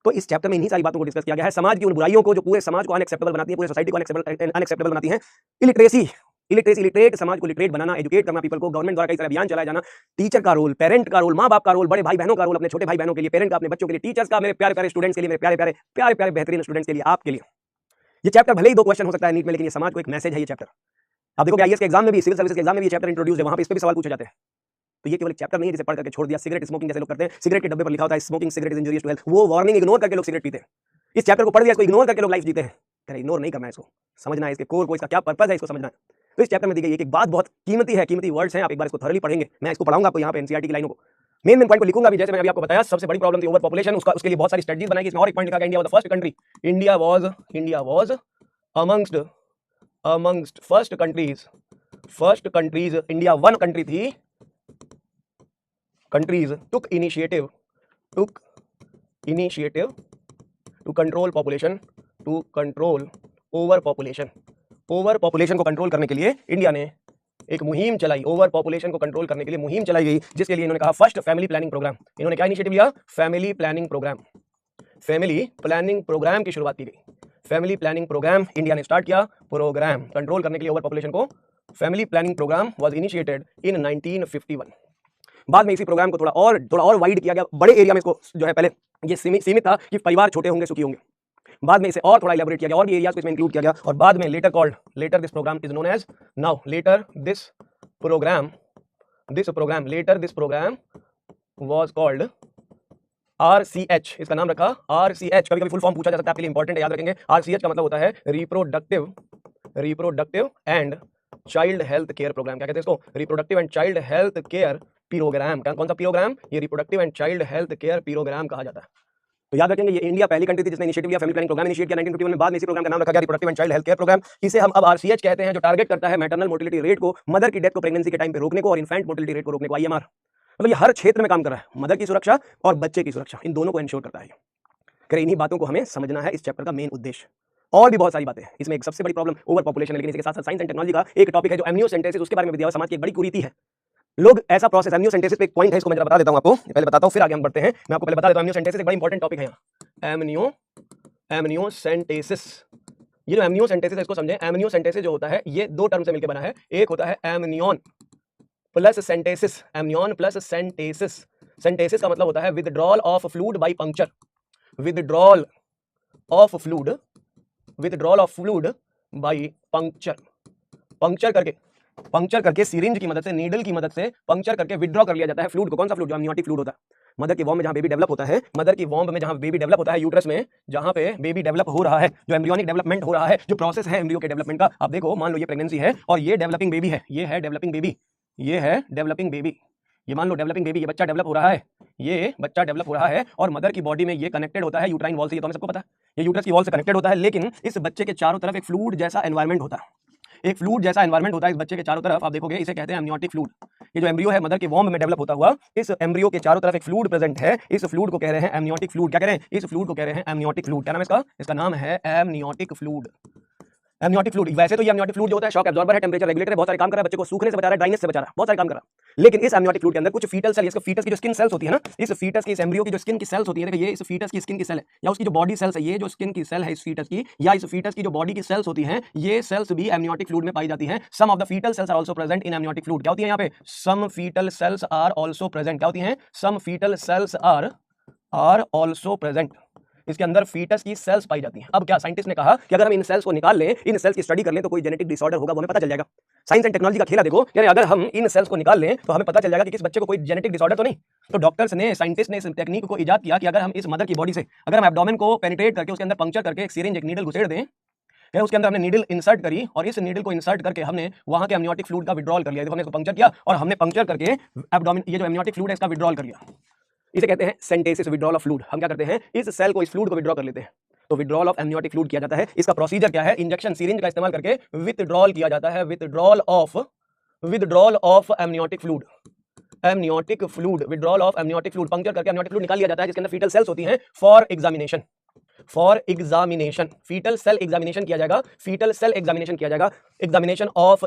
तो इस चैप्टर में इन्हीं सारी बातों को डिस्कस किया गया है, समाज की उन बुराइयों को जो पूरे समाज को अनएक्सेप्टेबल बनाती है, पूरे सोसाइटी को अनएक्सेप्टेबल बनाती है। इलिटरेट समाज को लिटरेट बनाना, एजुकेट करना पीपल को, गवर्नमेंट द्वारा कई सारे अभियान चलाया जाना, टीचर का रोल, पेरेंट का रोल, माँ बाप का रोल, बड़े भाई बहनों का रोल, अपने छोटे भाई बहनों के लिए, पेरेंट का अपने बच्चों के लिए, टीचर्स का मेरे प्यारे स्टूडेंट्स के लिए, मेरे प्यारे बेहतरीन स्टूडेंट्स के लिए, आपके लिए। ये चैप्टर भले ही 2 क्वेश्चन हो सकता है नीट में, लेकिन ये समाज को एक मैसेज है ये चैप्टर। आप देखो आईएएस के एग्जाम में भी, सिविल सर्विस के एग्जाम में भी ये चैप्टर इंट्रोड्यूस है, वहां पे इस पे भी सवाल पूछे जाते हैं। तो ये केवल एक चैप्टर नहीं है जिसे पढ़ करके छोड़ दिया। सिगरेट स्मोकिंग जैसे लोग करते हैं, सिगरेट के डब्बे पर लिखा होता है smoking cigarette is injurious to health, वो वार्निंग इग्नोर करके लोग सिगरेट पीते हैं। इस चैप्टर को पढ़ दिया, इसको इग्नोर करके लोग लाइफ जीते हैं। अरे इग्नोर नहीं करना है, इसको समझना है, इसके कोर को, इसका क्या पर्पस है, इसको समझना है। तो इस चैप्टर में दी गई एक बात बहुत कीमती है, कीमती वर्ड्स हैं, आप एक बार इसको थॉरली पढ़ेंगे। मैं इसको पढ़ाऊंगा आपको यहाँ पे एनसीईआरटी की लाइनों को, मेन पॉइंट को लिखूंगा भी। जैसे मैंने अभी आपको बताया सबसे बड़ी प्रॉब्लम थी ओवर पॉपुलेशन, उसके लिए बहुत सारी स्ट्रेटजीज बनाई। इसमें और एक पॉइंट लिखा गया, India was the first country, India was amongst first countries, India one country थी, countries took initiative to control population, to control over population को कंट्रोल करने के लिए इंडिया ने एक मुहिम चलाई, ओवर पॉपुलेशन को कंट्रोल करने के लिए मुहिम चलाई गई, जिसके लिए इन्होंने कहा फर्स्ट फैमिली प्लानिंग प्रोग्राम। इन्होंने क्या इनिशिएटिव लिया? फैमिली प्लानिंग प्रोग्राम की शुरुआत की गई। फैमिली प्लानिंग प्रोग्राम इंडिया ने स्टार्ट किया, प्रोग्राम कंट्रोल करने के लिए ओवर पॉपुलेशन को। Family planning programme was initiated in 1951। बाद में इसी प्रोग्राम को थोड़ा और वाइड किया गया, बड़े एरिया में इसको जो है, पहले ये सीमित था कि परिवार छोटे होंगे सुखी होंगे, बाद में इसे और थोड़ा इलैबोरेट किया गया, और भी एरियाज को इसमें इंक्लूड किया गया, और बाद में later this programme is known as now later this programme was called RCH, इसका नाम रखा RCH। कभी कभी फुल फॉर्म पूछा जा सकता है, आपके लिए इंपॉर्टेंट है, याद रखेंगे। RCH का मतलब होता है reproductive and child health care programme. क्या कहते हैं इसको? Reproductive and child health care programme. कौन सा प्रोग्राम? ये reproductive and child health care programme कहा जाता है। तो याद रखेंगे, ये इंडिया पहली कंट्री थी जिसने इनिशिएटिव लिया, फैमिली प्लानिंग प्रोग्राम इनिशिएट किया 1951 में। बाद में इसी प्रोग्राम का नाम रखा गया reproductive and child health care programme. इसे हम अब RCH कहते हैं, जो टारगेट करता है मैटरनल मोर्टिलिटी रेट को, मदर की डेथ को प्रेगनेंसी के टाइम पे रोकने को, और इन्फेंट मोर्टिलिटी रेट को रोकने को, IMR। मतलब ये हर क्षेत्र में काम कर रहा है, मदर की सुरक्षा और बच्चे की सुरक्षा, इन दोनों को इंश्योर करता है। करें इन्हीं बातों को हमें समझना है, इस चैप्टर का मेन उद्देश्य। और भी बहुत सारी बातें हैं इसमें, एक सबसे बड़ी प्रॉब्लम ओवर पॉपुलेशन है, लेकिन इसके साथ साथ साइंस एंड टेक्नोलॉजी का एक टॉपिक है जो एमनियोसेंटेसिस, उसके बारे में विद्या और समाज की एक बड़ी कुरीति है। लोग ऐसा प्रोसेस, एमनियोसेंटेसिस पे एक पॉइंट है, इसको मैं जरा बता देता हूं आपको, पहले बताता हूं फिर आगे हम बढ़ते हैं। मैं आपको पहले बता देता हूं, एमनियोसेंटेसिस एक बड़ा इंपॉर्टेंट टॉपिक है यहाँ। एमनियोसेंटेसिस, ये जो एमनियोसेंटेसिस है इसको समझें। एमनियोसेंटेसिस जो होता है ये दो टर्म से मिलकर बना है, एक होता है amniocentesis. Amniocentesis, centesis का मतलब होता है withdrawal of fluid by puncture, withdrawal of fluid by puncture करके सिरिंज की मदद से, नीडल की मदद से पंक्चर करके विथड्रॉ कर लिया जाता है फ्लूइड को। कौन सा फ्लूइड? जो एमनियोटिक फ्लूइड होता है। मदर की वॉम्ब में जहां बेबी डेवलप होता है, मदर की वॉम्ब में जहां बेबी डेवलप होता है, यूट्रस में जहां पे बेबी डेवलप हो रहा है, जो एम्ब्रियोनिक डेवलपमेंट हो रहा है, जो प्रोसेस है एम्ब्रियो के डेवलपमेंट का। आप देखो, मान लो ये प्रेगनेंसी है और ये डेवलपिंग बेबी है, ये है डेवलपिंग बेबी, ये मान लो डेवलपिंग बेबी, ये बच्चा डेवलप हो रहा है, और मदर की बॉडी में ये कनेक्टेड होता है यूट्राइन वॉल से, ये तो हमें सबको पता है, ये यूट्रस की वॉल से कनेक्टेड होता है। लेकिन इस बच्चे के चारों तरफ एक फ्लूइड जैसा एनवायरनमेंट होता है, इस बच्चे के चारों तरफ। आप देखोगे, इसे कहते हैं एमनियोटिक फ्लूइड। ये जो एम्ब्रियो है मदर की वॉम्ब में डेवलप होता हुआ, इस एम्ब्रियो के चारों तरफ एक फ्लूइड प्रेजेंट है, इस फ्लूइड को कह रहे हैं एमनियोटिक फ्लूइड। क्या कह रहे हैं? इस फ्लूइड को कह रहे हैं एमनियोटिक फ्लूइड। क्या नाम है इसका? इसका नाम है एमनियोटिक फ्लूइड। एमनियोटिक फ्लूइड, वैसे तो ये एमनियोटिक फ्लूइड जो होता है शॉक एब्जॉर्बर है, टेंपरेचर रेगुलेटर है, बहुत सारे काम कर रहा है, बच्चे को सूखने से बचा रहा है, ड्राइनेस से बचा रहा है, बहुत सारे काम कर रहा है। लेकिन इस एमनियोटिक फ्लूइड के अंदर कुछ फीटल सेल, इसका फीटस की जो स्किन सेल्स होती है ना, इस फीटस की, इस एम्ब्रियो की जो स्किन की सेल्स होती है, देखिए ये इस फीटस की स्किन की सेल है, या उसकी जो बॉडी सेल्स है, ये जो स्किन की सेल है इस फीटस की, या इस फीटस की जो बॉडी की सेल्स होती हैं, ये सेल्स भी एमनियोटिक फ्लूइड में पाई जाती हैं। Some of the foetal cells are also present in amniotic fluid. क्या होती है यहाँ पे? Some foetal cells are also present. क्या होती हैं? Some foetal cells are also present. इसके अंदर फीटस की सेल्स पाई जाती हैं। अब क्या साइंटिस्ट ने कहा कि अगर हम इन सेल्स को निकाल लें, इन सेल्स की स्टडी कर लें, तो कोई जेनेटिक डिसऑर्डर होगा वो हमें पता चल जाएगा। साइंस एंड टेक्नोलॉजी का खेला देखो, यानी अगर हम इन सेल्स को निकाल लें तो हमें पता चल जाएगा कि किस बच्चे को कोई जेनेटिक डिसऑर्डर तो नहीं। तो डॉक्टर्स ने, साइंटिस्ट ने इस टेक्निक को इजाद किया कि अगर हम इस मदर की बॉडी से, अगर हम एब्डोमेन को पेनिट्रेट करके उसके अंदर पंक्चर करके एक सिरिंज, एक नीडल घुसेड़ दें, फिर उसके अंदर हमने नीडल इंसर्ट करी, और इस नीडल को इंसर्ट करके हमने वहां के एमनियोटिक फ्लूइड का विड्रॉल कर लिया। देखो, हमने इसको पंक्चर किया और हमने पंक्चर करके एब्डोमेन, ये जो एमनियोटिक फ्लूइड है इसका विड्रॉल कर लिया। इसे कहते हैं सेंटेसिस, विड्रॉल ऑफ फ्लूइड। हम क्या करते हैं? इस सेल को, इस फ्लूइड को विड्रॉ कर लेते हैं, तो विड्रॉल ऑफ एमनियोटिक फ्लूइड किया जाता है। इसका प्रोसीजर क्या है? इंजेक्शन, सिरिंज का इस्तेमाल करके विथड्रॉल किया जाता है, withdrawal of amniotic fluid, withdrawal of amniotic fluid, puncture करके एमनियोटिक फ्लूइड निकाल लिया जाता है, जिसके अंदर फीटल सेल्स होती हैं, for examination, foetal cell examination किया जाएगा, एग्जामिनेशन ऑफ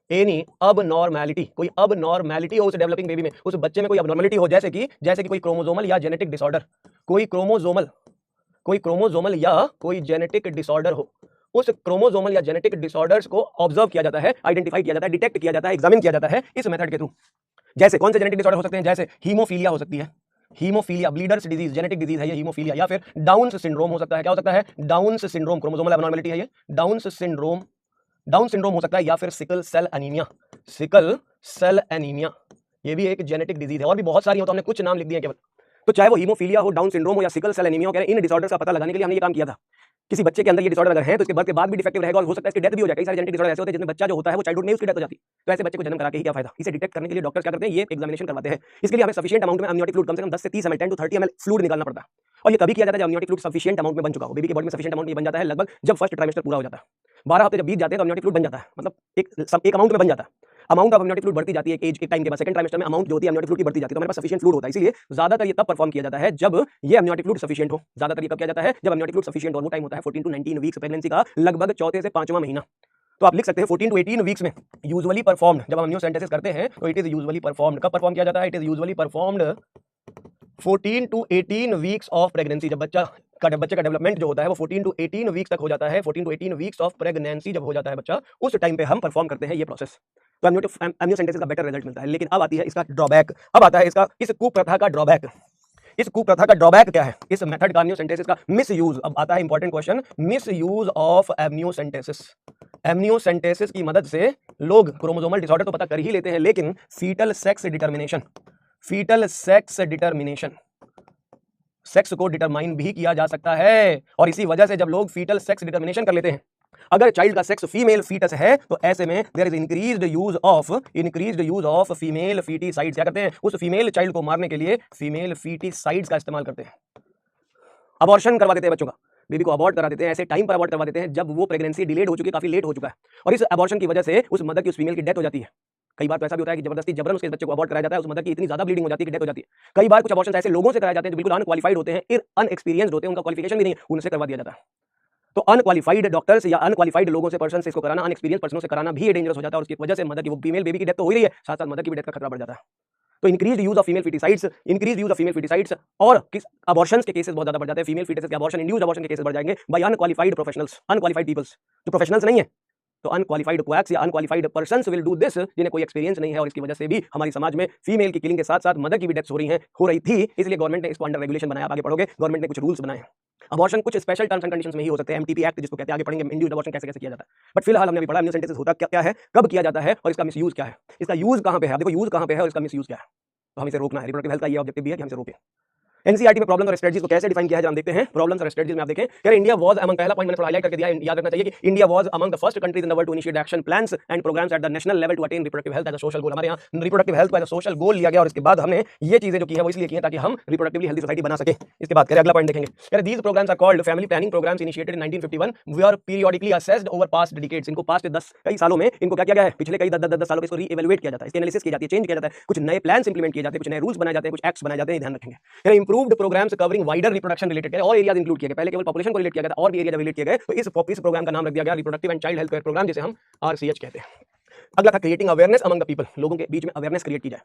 एनी अबनॉर्मैलिटी, कोई अबनॉर्मैलिटी हो उस डेवलपिंग बेबी में, उस बच्चे में कोई अबनॉर्मैलिटी हो, जैसे कि कोई क्रोमोसोमल या जेनेटिक डिसऑर्डर, कोई क्रोमोसोमल या कोई जेनेटिक डिसऑर्डर हो, उस क्रोमोसोमल या जेनेटिक डिसऑर्डर्स को ऑब्जर्व किया जाता है, आइडेंटिफाई किया जाता है, डिटेक्ट किया जाता है, एग्जामिन किया जाता है इस मेथड के थ्रू। जैसे कौन से जेनेटिक डिसऑर्डर हो सकते हैं? जैसे हीमोफीलिया हो सकती है, haemophilia, bleeders disease, genetic disease है ये हीमोफीलिया, या फिर डाउन्स सिंड्रोम हो सकता है। क्या हो सकता है? डाउन्स सिंड्रोम, क्रोमोसोमल एबनॉर्मलिटी है ये, डाउन्स सिंड्रोम हो सकता है, या फिर सिकल सेल एनीमिया, ये भी एक जेनेटिक डिजीज है, और भी बहुत सारी हो, तो हमने कुछ नाम लिख दिए केवल। तो चाहे वो हीमोफीलिया हो, डाउन सिंड्रोम हो या सिकल सेल एनीमिया हो, इन डिसऑर्डर्स का पता लगाने के लिए हमने ये काम किया था। किसी बच्चे के अंदर ये डिसऑर्डर अगर है तो इसके बर्थ के बाद भी डिफेक्टिव रहेगा और हो सकता है इसकी डेथ भी हो जाए। कई सारे जेनेटिक डिसऑर्डर ऐसे होते हैं जिसमें बच्चा जो होता है वो चाइल्डहुड में उसकी डेथ हो जाती है। तो ऐसे बच्चे को जन्म करा के ही क्या फायदा। इसे डिटेक्ट करने के लिए डॉक्टर्स क्या करते हैं, ये एग्जामिनेशन करवाते हैं। इसके लिए हमें सफिशिएंट अमाउंट में अमनियोटिक फ्लूइड, कम से कम 10 से 30 ml 10 to 30 ml फ्लूइड निकालना पड़ता है। और ये कभी किया जाता है जब अमनियोटिक फ्लूइड सफिशिएंट अमाउंट में बन चुका हो। बेबी की बॉडी में सफिशिएंट अमाउंट में बन जाता है लगभग जब फर्स्ट ट्राइमेस्टर पूरा हो जाता है। 12 हफ्ते जब बीत जाते हैं तो अमनियोटिक फ्लूइड बन जाता है, मतलब एक अमाउंट में बन जाता है। अमाउंट ऑफ अमनियोटिक फ्लूइड बढ़ती जाती है एक टाइम के बाद। सेकंड ट्राइमेस्टर में अमाउंट जो होती है अमनियोटिक फ्लूइड की बढ़ती जाती है, तो हमारे पास सफिशिएंट फ्लूइड होता है। इसलिए ज्यादातर ये तब परफॉर्म किया जाता है जब ये अमनियोटिक फ्लूइड सफिशिएंट हो। ज्यादातर ये कब किया जाता है, जब अमनियोटिक फ्लूइड सफिशिएंट हो। वो टाइम होता है 14 to 19 वीक्स प्रेगनेंसी का, लगभग चौथे से पांचवां महीना। तो आप लिख सकते हैं 14 to 18 वीक्स में यूजुअली परफॉर्म्ड। जब हम अमनियोसेंटेसिस करते हैं तो इट इज यूजुअली परफॉर्म्ड। कब परफॉर्म किया जाता है, it is usually performed 14 to 18 weeks of pregnancy. जब बच्चे का डेवलपमेंट जो होता है वो 14 to 18 वीक्स तक हो जाता है। 14 to 18 वीक्स ऑफ प्रेगनेंसी जब हो जाता है बच्चा, उस टाइम पे हम परफॉर्म करते हैं ये प्रोसेस। तो अमनियोसेंटेसिस का बेटर रिजल्ट मिलता है। लेकिन अब आती है इसका ड्रॉबैक। अब आता है इस कुप्रथा का ड्रॉबैक। इस कुप्रथा का ड्रॉबैक क्या है, इस मेथड का अमनियोसेंटेसिस का मिस यूज। अब आता है important question, miss use of amniocentesis. Amniocentesis की मदद से लोग क्रोमोसोमल डिसऑर्डर तो पता कर ही लेते हैं, लेकिन फीटल सेक्स डिटर्मिनेशन सेक्स को डिटरमाइन भी किया जा सकता है। और इसी वजह से जब लोग फीटल सेक्स डिटर्मिनेशन कर लेते हैं, अगर चाइल्ड का सेक्स फीमेल फीटस है तो ऐसे में there is increased use of female foeticides. क्या करते हैं, उस फीमेल चाइल्ड को मारने के लिए फीमेल फीटिसाइड्स का इस्तेमाल करते हैं। अबॉर्शन करवा देते हैं बच्चों का, बेबी को अबॉर्ट करा देते हैं, ऐसे टाइम पर अबॉर्ट करवा देते हैं जब वो प्रेगनेंसी डिलेड हो चुकी है, काफी लेट हो चुका है। और इस अबॉर्शन की वजह से उस मदर की, उस फीमेल की डेथ हो जाती है। कई बार तो ऐसा भी होता है कि जबरदस्ती जबरन उसके बच्चे को अबॉर्ट कराया जाता है, उस मदर की इतनी ज्यादा ब्लीडिंग हो जाती है कि डेथ हो जाती है। कई बार कुछ अबॉर्शन ऐसे लोगों से कराए जाते हैं जो बिल्कुल अनक्वालिफाइड होते हैं, अनएक्सपीरियंस्ड होते हैं, उनका क्वालिफिकेशन भी नहीं है, उनसे करवा दिया जाता है। तो अनक्वालिफाइड डॉक्टर्स या अनक्वालिफाइड लोगों से पर्सन से इसको कराना, अनएक्सपीरियंस पर्सनों से कराना भी डेंजरस हो जाता है। और उसकी वजह से मदर की, वो फीमेल बेबी की डेथ तो हो ही रही है, साथ साथ मदर की भी डेथ का खतरा बढ़ जाता है। तो इंक्रीज यूज ऑफ फीमेल फीटिसाइड्स और किस अबॉर्शंस के केसेस बहुत ज्यादा बढ़ जाते हैं। फीमेल फीटस के अबॉर्शन, इंड्यूस्ड अबॉर्शन के केसेस बढ़ जाएंगे by unqualified professionals, unqualified peoples, जो प्रोफेशनल्स नहीं है। तो अनक्वालिफाइड क्वैक्स या unqualified persons will do this, जिन्हें कोई एक्सपीरियंस नहीं है। और इसकी वजह से भी हमारी समाज में फीमेल की किलिंग के साथ साथ मदर की भी डेथ्स हो रही थी। इसलिए गवर्नमेंट ने इसको अंडर रेगुलेशन बनाया। आप आगे पढ़ोगे, गवर्नमेंट ने कुछ रूल्स बनाए। अबॉर्शन कुछ स्पेशल टर्म्स एंड कंडीशंस में ही हो सकते हैं। एमटीपी एक्ट जिसको कहते हैं, आगे पढ़ेंगे इंड्यूस्ड अबॉर्शन कैसे कैसे किया जाता है। बट फिलहाल हमने अभी पढ़ा अमनियोसेंटेसिस होता क्या है, कब किया जाता है और इसका मिसयूज क्या है, इसका यूज कहां पे है। देखो यूज कहां पे है और इसका मिसयूज क्या है, तो हम इसे रोकना है। रिप्रोडक्टिव हेल्थ का ये ऑब्जेक्टिव भी है कि हम इसे रोकें। एनसीईआरटी में प्रॉब्लम्स और स्ट्रेटजीज को कैसे डिफाइन किया है हम देखते हैं। प्रॉब्लम्स और स्ट्रेटजीज में आप देखें, यार इंडिया वाज अमंग, पहला पॉइंट मैंने थोड़ा हाईलाइट करके दिया, याद रखना चाहिए कि India was among the first countries in the world to initiate action plans and programmes at the national level to attain reproductive health as a social goal. हमारे यहाँ रिप्रोडक्टिव हेल्थ को एज अ सोशल गोल लिया गया और इसके बाद हमने ये चीजें जो की है वो इसलिए की है ताकि हम रिप्रोडक्टिवली हेल्दी सोसाइटी बना सके। इसके बाद अगला पॉइंट देखेंगे, यार these programmes are called family planning programmes initiated in 1951 we are periodically assessed over past decades. इनको पास्ट 10 कई सालों में इनको क्या किया गया है, पिछले कई 10 सालों में इसको रीइवैल्यूएट किया जाता है, इसकी एनालिसिस की जाती है, चेंज किया जाता है, कुछ नए प्लान्स इंप्लीमेंट किए जाते हैं, कुछ नए रूल्स बनाए जाते हैं, कुछ एक्ट्स बनाए जाते हैं, ध्यान रखेंगे। यार improved programmes covering wider reproduction related और एरियाज इंक्लूड किए गए। पहले केवल पॉपुलेशन को रिलेट किया गया था और भी एरिया रिलेट किए गए, तो इस प्रोग्राम का नाम रख दिया गया reproductive and child health care programme, जिसे हम आरसीएच कहते हैं। अगला था creating awareness among the people, लोगों के बीच में अवेयरनेस क्रिएट की जाए।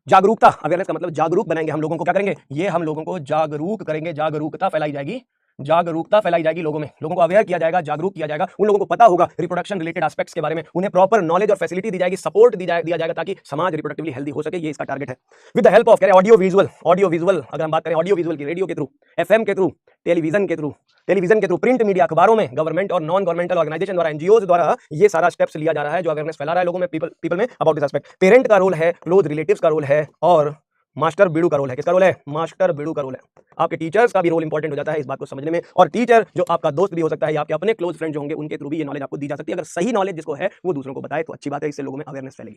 जागरूकता, अवेयरनेस का मतलब जागरूक बनाएंगे हम लोगों को। क्या करेंगे, ये हम लोगों को जागरूक करेंगे, जागरूकता फैलाई जाएगी, जागरूकता फैलाई जाएगी लोगों में, लोगों को अवेयर किया जाएगा, जागरूक किया जाएगा। उन लोगों को पता होगा रिप्रोडक्शन रिलेटेड एस्पेक्ट्स के बारे में, उन्हें प्रॉपर नॉलेज और फैसिलिटी दी जाएगी, सपोर्ट दिया जाएगा ताकि समाज रिप्रोडक्टिवली हेल्दी हो सके। ये इसका टारगेट है। With the help of audio visual, अगर हम बात करें ऑडियो विजुअल की, रेडियो के थ्रू, एफएम के थ्रू, टेलीविजन के थ्रू, प्रिंट मीडिया, अखबारों में, गवर्नमेंट और नॉन गवर्नमेंटल ऑर्गेनाइजेशन द्वारा, एनजीओज द्वारा ये सारा स्टेप्स लिया जा रहा है जो अवेयरनेस फैला रहा है लोगों में, पीपल में अबाउट दिस एस्पेक्ट। पेरेंट का रोल है, क्लोज रिलेटिव्स का रोल है और मास्टर बीड़ू का रोल है। किसका रोल है, मास्टर बीड़ू का रोल है। आपके टीचर्स का भी रोल इंपॉर्टेंट हो जाता है इस बात को समझने में। और टीचर जो आपका दोस्त भी हो सकता है या आपके अपने क्लोज फ्रेंड जो होंगे, उनके थ्रू भी ये नॉलेज आपको दी जा सकती है। अगर सही नॉलेज जिसको है वो दूसरों को बताए तो अच्छी बात है, इससे लोगों में अवेयरनेस फैलेगी।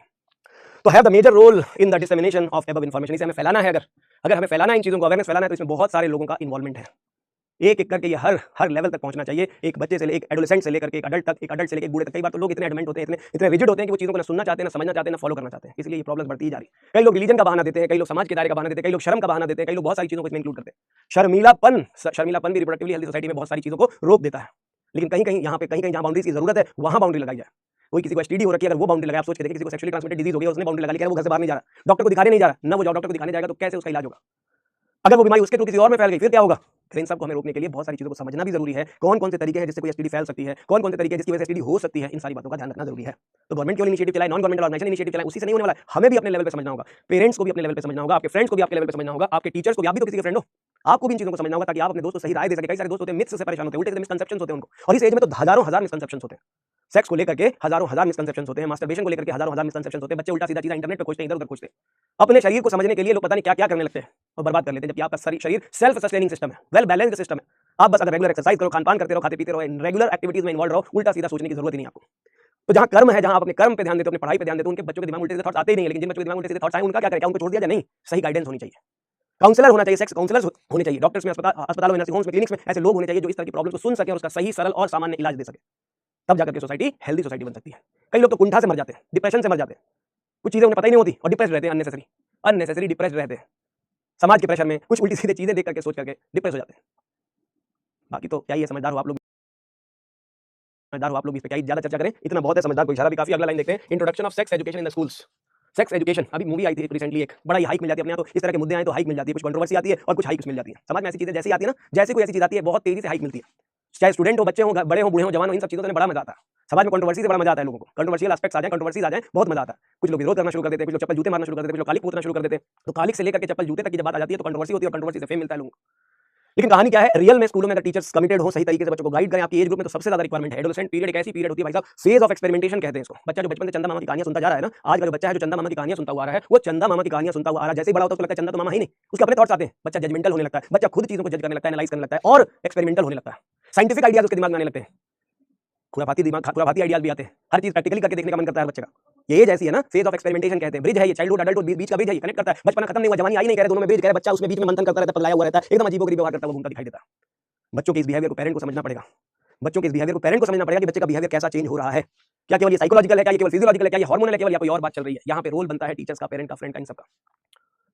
तो have the major role in the dissemination of above information. इसे हमें फैलाना है, अगर हमें फैलाना है, इन चीजों को अवेयरनेस फैलाना है, तो इसमें बहुत सारे लोगों का इन्वॉल्वमेंट है। एक एक करके ये हर लेवल तक पहुंचना चाहिए, एक बच्चे से एक एडोलेसेंट से लेकर के एक अडल्ट तक, एक अडल्ट से लेकर एक बूढ़े तक। कई बार तो लोग इतने एडमेंट होते हैं, इतने रिजिड होते हैं कि वो चीजों को ना सुनना चाहते हैं, ना समझना चाहते हैं, ना फॉलो करना चाहते हैं। इसलिए ये प्रॉब्लम बढ़ती ही जा रही है। कई लोग रिलीजन का बहाना देते हैं, कई लोग समाज के दायरे का बहाना देते हैं, कई लोग शर्म का बहाना देते हैं, कई लोग बहुत सारी चीजों को इसमें इंक्लूड करते हैं। शर्मीलापन भी रिप्रोडक्टिवली हेल्दी सोसाइटी में बहुत सारी चीजों को रोक देता है। लेकिन कहीं जहां बाउंड्रीज की जरूरत है वहां बाउंड्री लगाई जाए। कोई किसी को एसटीडी हो रखी है, अगर वो बाउंड्री लगाए, आप सोच के देखिए किसी को सेक्सुअली ट्रांसमिटेड डिजीज हो गई, उसने बाउंड्री लगा ली, वो घर से बाहर नहीं जा रहा, डॉक्टर को दिखाने नहीं जा रहा, ना वो डॉक्टर को दिखाने जाएगा तो कैसे उसका इलाज होगा। अगर वो बीमारी उसके थ्रू किसी और में फैल गई फिर क्या होगा। फिर इन सबको हमें रोकने के लिए बहुत सारी चीजों को समझना भी जरूरी है। कौन कौन से तरीके हैं जिससे कोई एसटीडी फैल सकती है, कौन कौन से तरीके हैं जिसकी वजह से एसटीडी हो सकती है, इन सारी बातों का ध्यान रखना जरूरी है। तो गवर्नमेंट केवल इनिशिएटिव चलाए, नॉन गवर्नमेंटल ऑर्गेनाइजेशन इनिशिएटिव चलाए, उसी से नहीं होने वाला है। हमें भी अपने लेवल पे समझना होगा, पेरेंट्स को भी अपने लेवल पे समझना होगा, आपके फ्रेंड्स को भी आपके लेवल पे समझना होगा, आपके टीचर्स को भी, आप भी तो किसी के फ्रेंड हो, आपको भी इन चीजों को समझना होगा ताकि आप अपने दोस्त को सही राय दे सके। कई सारे दोस्त होते हैं मिथ्स से परेशान होते हैं, उल्टे मिसकंसेप्शंस होते हैं उनको, और इस एज में तो हजारों हजार मिसकंसेप्शंस होते हैं। सेक्स को लेकर के हजारों हजार मिसकंसेप्शंस होते हैं, मास्टरबेशन को लेकर के हजारों हजार मिसकंसेप्शंस होते हैं। बच्चे उल्टा सीधा चीज़ इंटरनेट पे खोजते हैं, इधर उधर खोजते हैं। अपने शरीर को समझने के लिए लोग पता नहीं क्या क्या करने लगते हैं और बर्बाद कर लेते हैं, जबकि आपका शरीर सेल्फ सस्टेनिंग सिस्टम है, वेल बैलेंस्ड सिस्टम है। आप बस अगर रेगुलर एक्सरसाइज करो, खान पान करते रहो, खाते पीते रहो, रेगुलर एक्टिविटीज में इन्वॉल्व रहो, उल्टा सीधा सोचने की जरूरत ही नहीं आपको। तो जहां कर्म है, जहां आप अपने कर्म पे ध्यान देते हो, अपनी पढ़ाई पे ध्यान देते हो, उनके बच्चों के दिमाग में उल्टे सीधे थॉट्स आते ही नहीं है। लेकिन जिन बच्चों के दिमाग में उल्टे सीधे थॉट्स आए उनका क्या करें, क्या उनको छोड़ दिया जाए? नहीं, सही गाइडेंस होनी चाहिए। काउंसलर होना चाहिए, सेक्स काउंसलर्स होने चाहिए डॉक्टर्स में, अस्पतालों में, नर्सिंग होम्स में, क्लिनिक्स में ऐसे लोग होने चाहिए जो इस तरह की प्रॉब्लम को सुन सके और उसका सही, सरल और सामान्य इलाज दे सके। तब जाकर के सोसाइटी हेल्दी सोसाइटी बन सकती है। कई लोग तो कुंठा से मर जाते हैं, डिप्रेशन से मर जाते हैं, कुछ चीजें उन्हें पता ही नहीं होती और डिप्रेस रहते हैं, अननेसेसरी डिप्रेस रहते हैं। समाज के प्रेशर में कुछ उल्टी सीधी चीजें देख करके, सोच करके डिप्रेस हो जाते हैं। बाकी तो क्या ही है, समझदार हो आप लोग, इस पे क्या ही ज्यादा चर्चा करें, इतना बहुत है। समझदार को इशारा भी काफी। अगला लाइन देखते हैं, introduction of sex education in the schools. Sex education, अभी मूवी आई थी रिसेंटली, एक बड़ा ही हाइक मिल जाती है अपने यहाँ। तो इस तरह के मुद्दे आए तो हाइक मिल जाती है, कुछ कंट्रोवर्सी आती है और कुछ हाइक्स मिल जाती है। समाज में ऐसी चीजें जैसी आती है ना, जैसे कोई ऐसी चीज आती है बहुत तेजी से हाइक मिलती है। चाहे स्टूडेंट हो, बच्चे हो, बड़े हो, बूढ़े हो, जवान हो, इन सब चीजों से बड़ा मजा आता है। समाज में कंट्रोवर्सी से बड़ा मजा आता है लोगों को। कंट्रोवर्शियल एस्पेक्ट्स आ जाए, कंट्रोवर्सीज आ जाए, बहुत मजा आता है। कुछ लोग विरोध करना शुरू कर देते हैं, कुछ लोग चप्पल जूते मारना शुरू कर देते हैं, कुछ लोग कालिक पूछना शुरू कर देते हैं। तो कालिक से लेकर के चप्पल जूते तक की जब बात आ जाती है तो कंट्रोवर्सी होती है और कंट्रोवर्सी से फेम मिलता है लोगों को। लेकिन कहानी क्या है, रियल में स्कूलों में अगर टीचर्स कमिटेड हो, सही तरीके से बच्चों को गाइड करें, आपकी एज ग्रुप में, तो सबसे ज्यादा रिक्वायरमेंट है एडोलेसेंट पीरियड। एक ऐसी पीरियड होती है भाई साहब, फेज ऑफ एक्सपेरिमेंटेशन कहते हैं इसको। बच्चा जो बचपन से चंदा मामा की कहानियां सुनता जा रहा है ना, आज का जो बच्चा है जो चंदा मामा की कहानियां सुनता हुआ आ रहा है, वो चंदा मामा की कहानियां सुनता हुआ आ रहा है। जैसे ही बड़ा होता है उसको लगता है चंदा तो मामा ही नहीं, उसके अपने थॉट्स आते हैं, बच्चा जजमेंटल होने लगता है, बच्चा खुद चीजों को जज करने लगता है, एनालाइज करने लगता है और एक्सपेरिमेंटल होने लगता है। साइंटिफिक आइडियाज उसके दिमाग में आने लगते हैं, खुराफाती आइडियाज भी आते हैं, हर चीज प्रैक्टिकली करके देखने का मन करता है बच्चे का। ये एज ऐसी है ना, फेज ऑफ एक्सपेरिमेंटेशन कहते हैं। ब्रिज है ये, चाइल्डहुड अडल्टहुड बीच का ब्रिज है, कनेक्ट करता है। बचपन खत्म नहीं हुआ, जवानी आई नहीं, कह रहे दोनों में ब्रिज, कह रहे बच्चा उसमें बीच में मंथन करता रहता है, पगलाया हुआ रहता है, एकदम अजीबोगरीब व्यवहार करता है, वो घूमता दिखाई देता है। बच्चों के इस बिहेवियर को पेरेंट को समझना पड़ेगा, बच्चों के इस बिहेवियर को पेरेंट को समझना पड़ेगा कि बच्चे का बिहेवियर कैसा चेंज हो रहा है। क्या केवल ये साइकोलॉजिकल है, क्या ये केवल फिजियोलॉजिकल है, क्या ये हार्मोनल है, केवल या कोई और बात चल रही है। यहाँ पे रोल बनता है टीचर्स का, पेरेंट का, फ्रेंड का, इन सबका।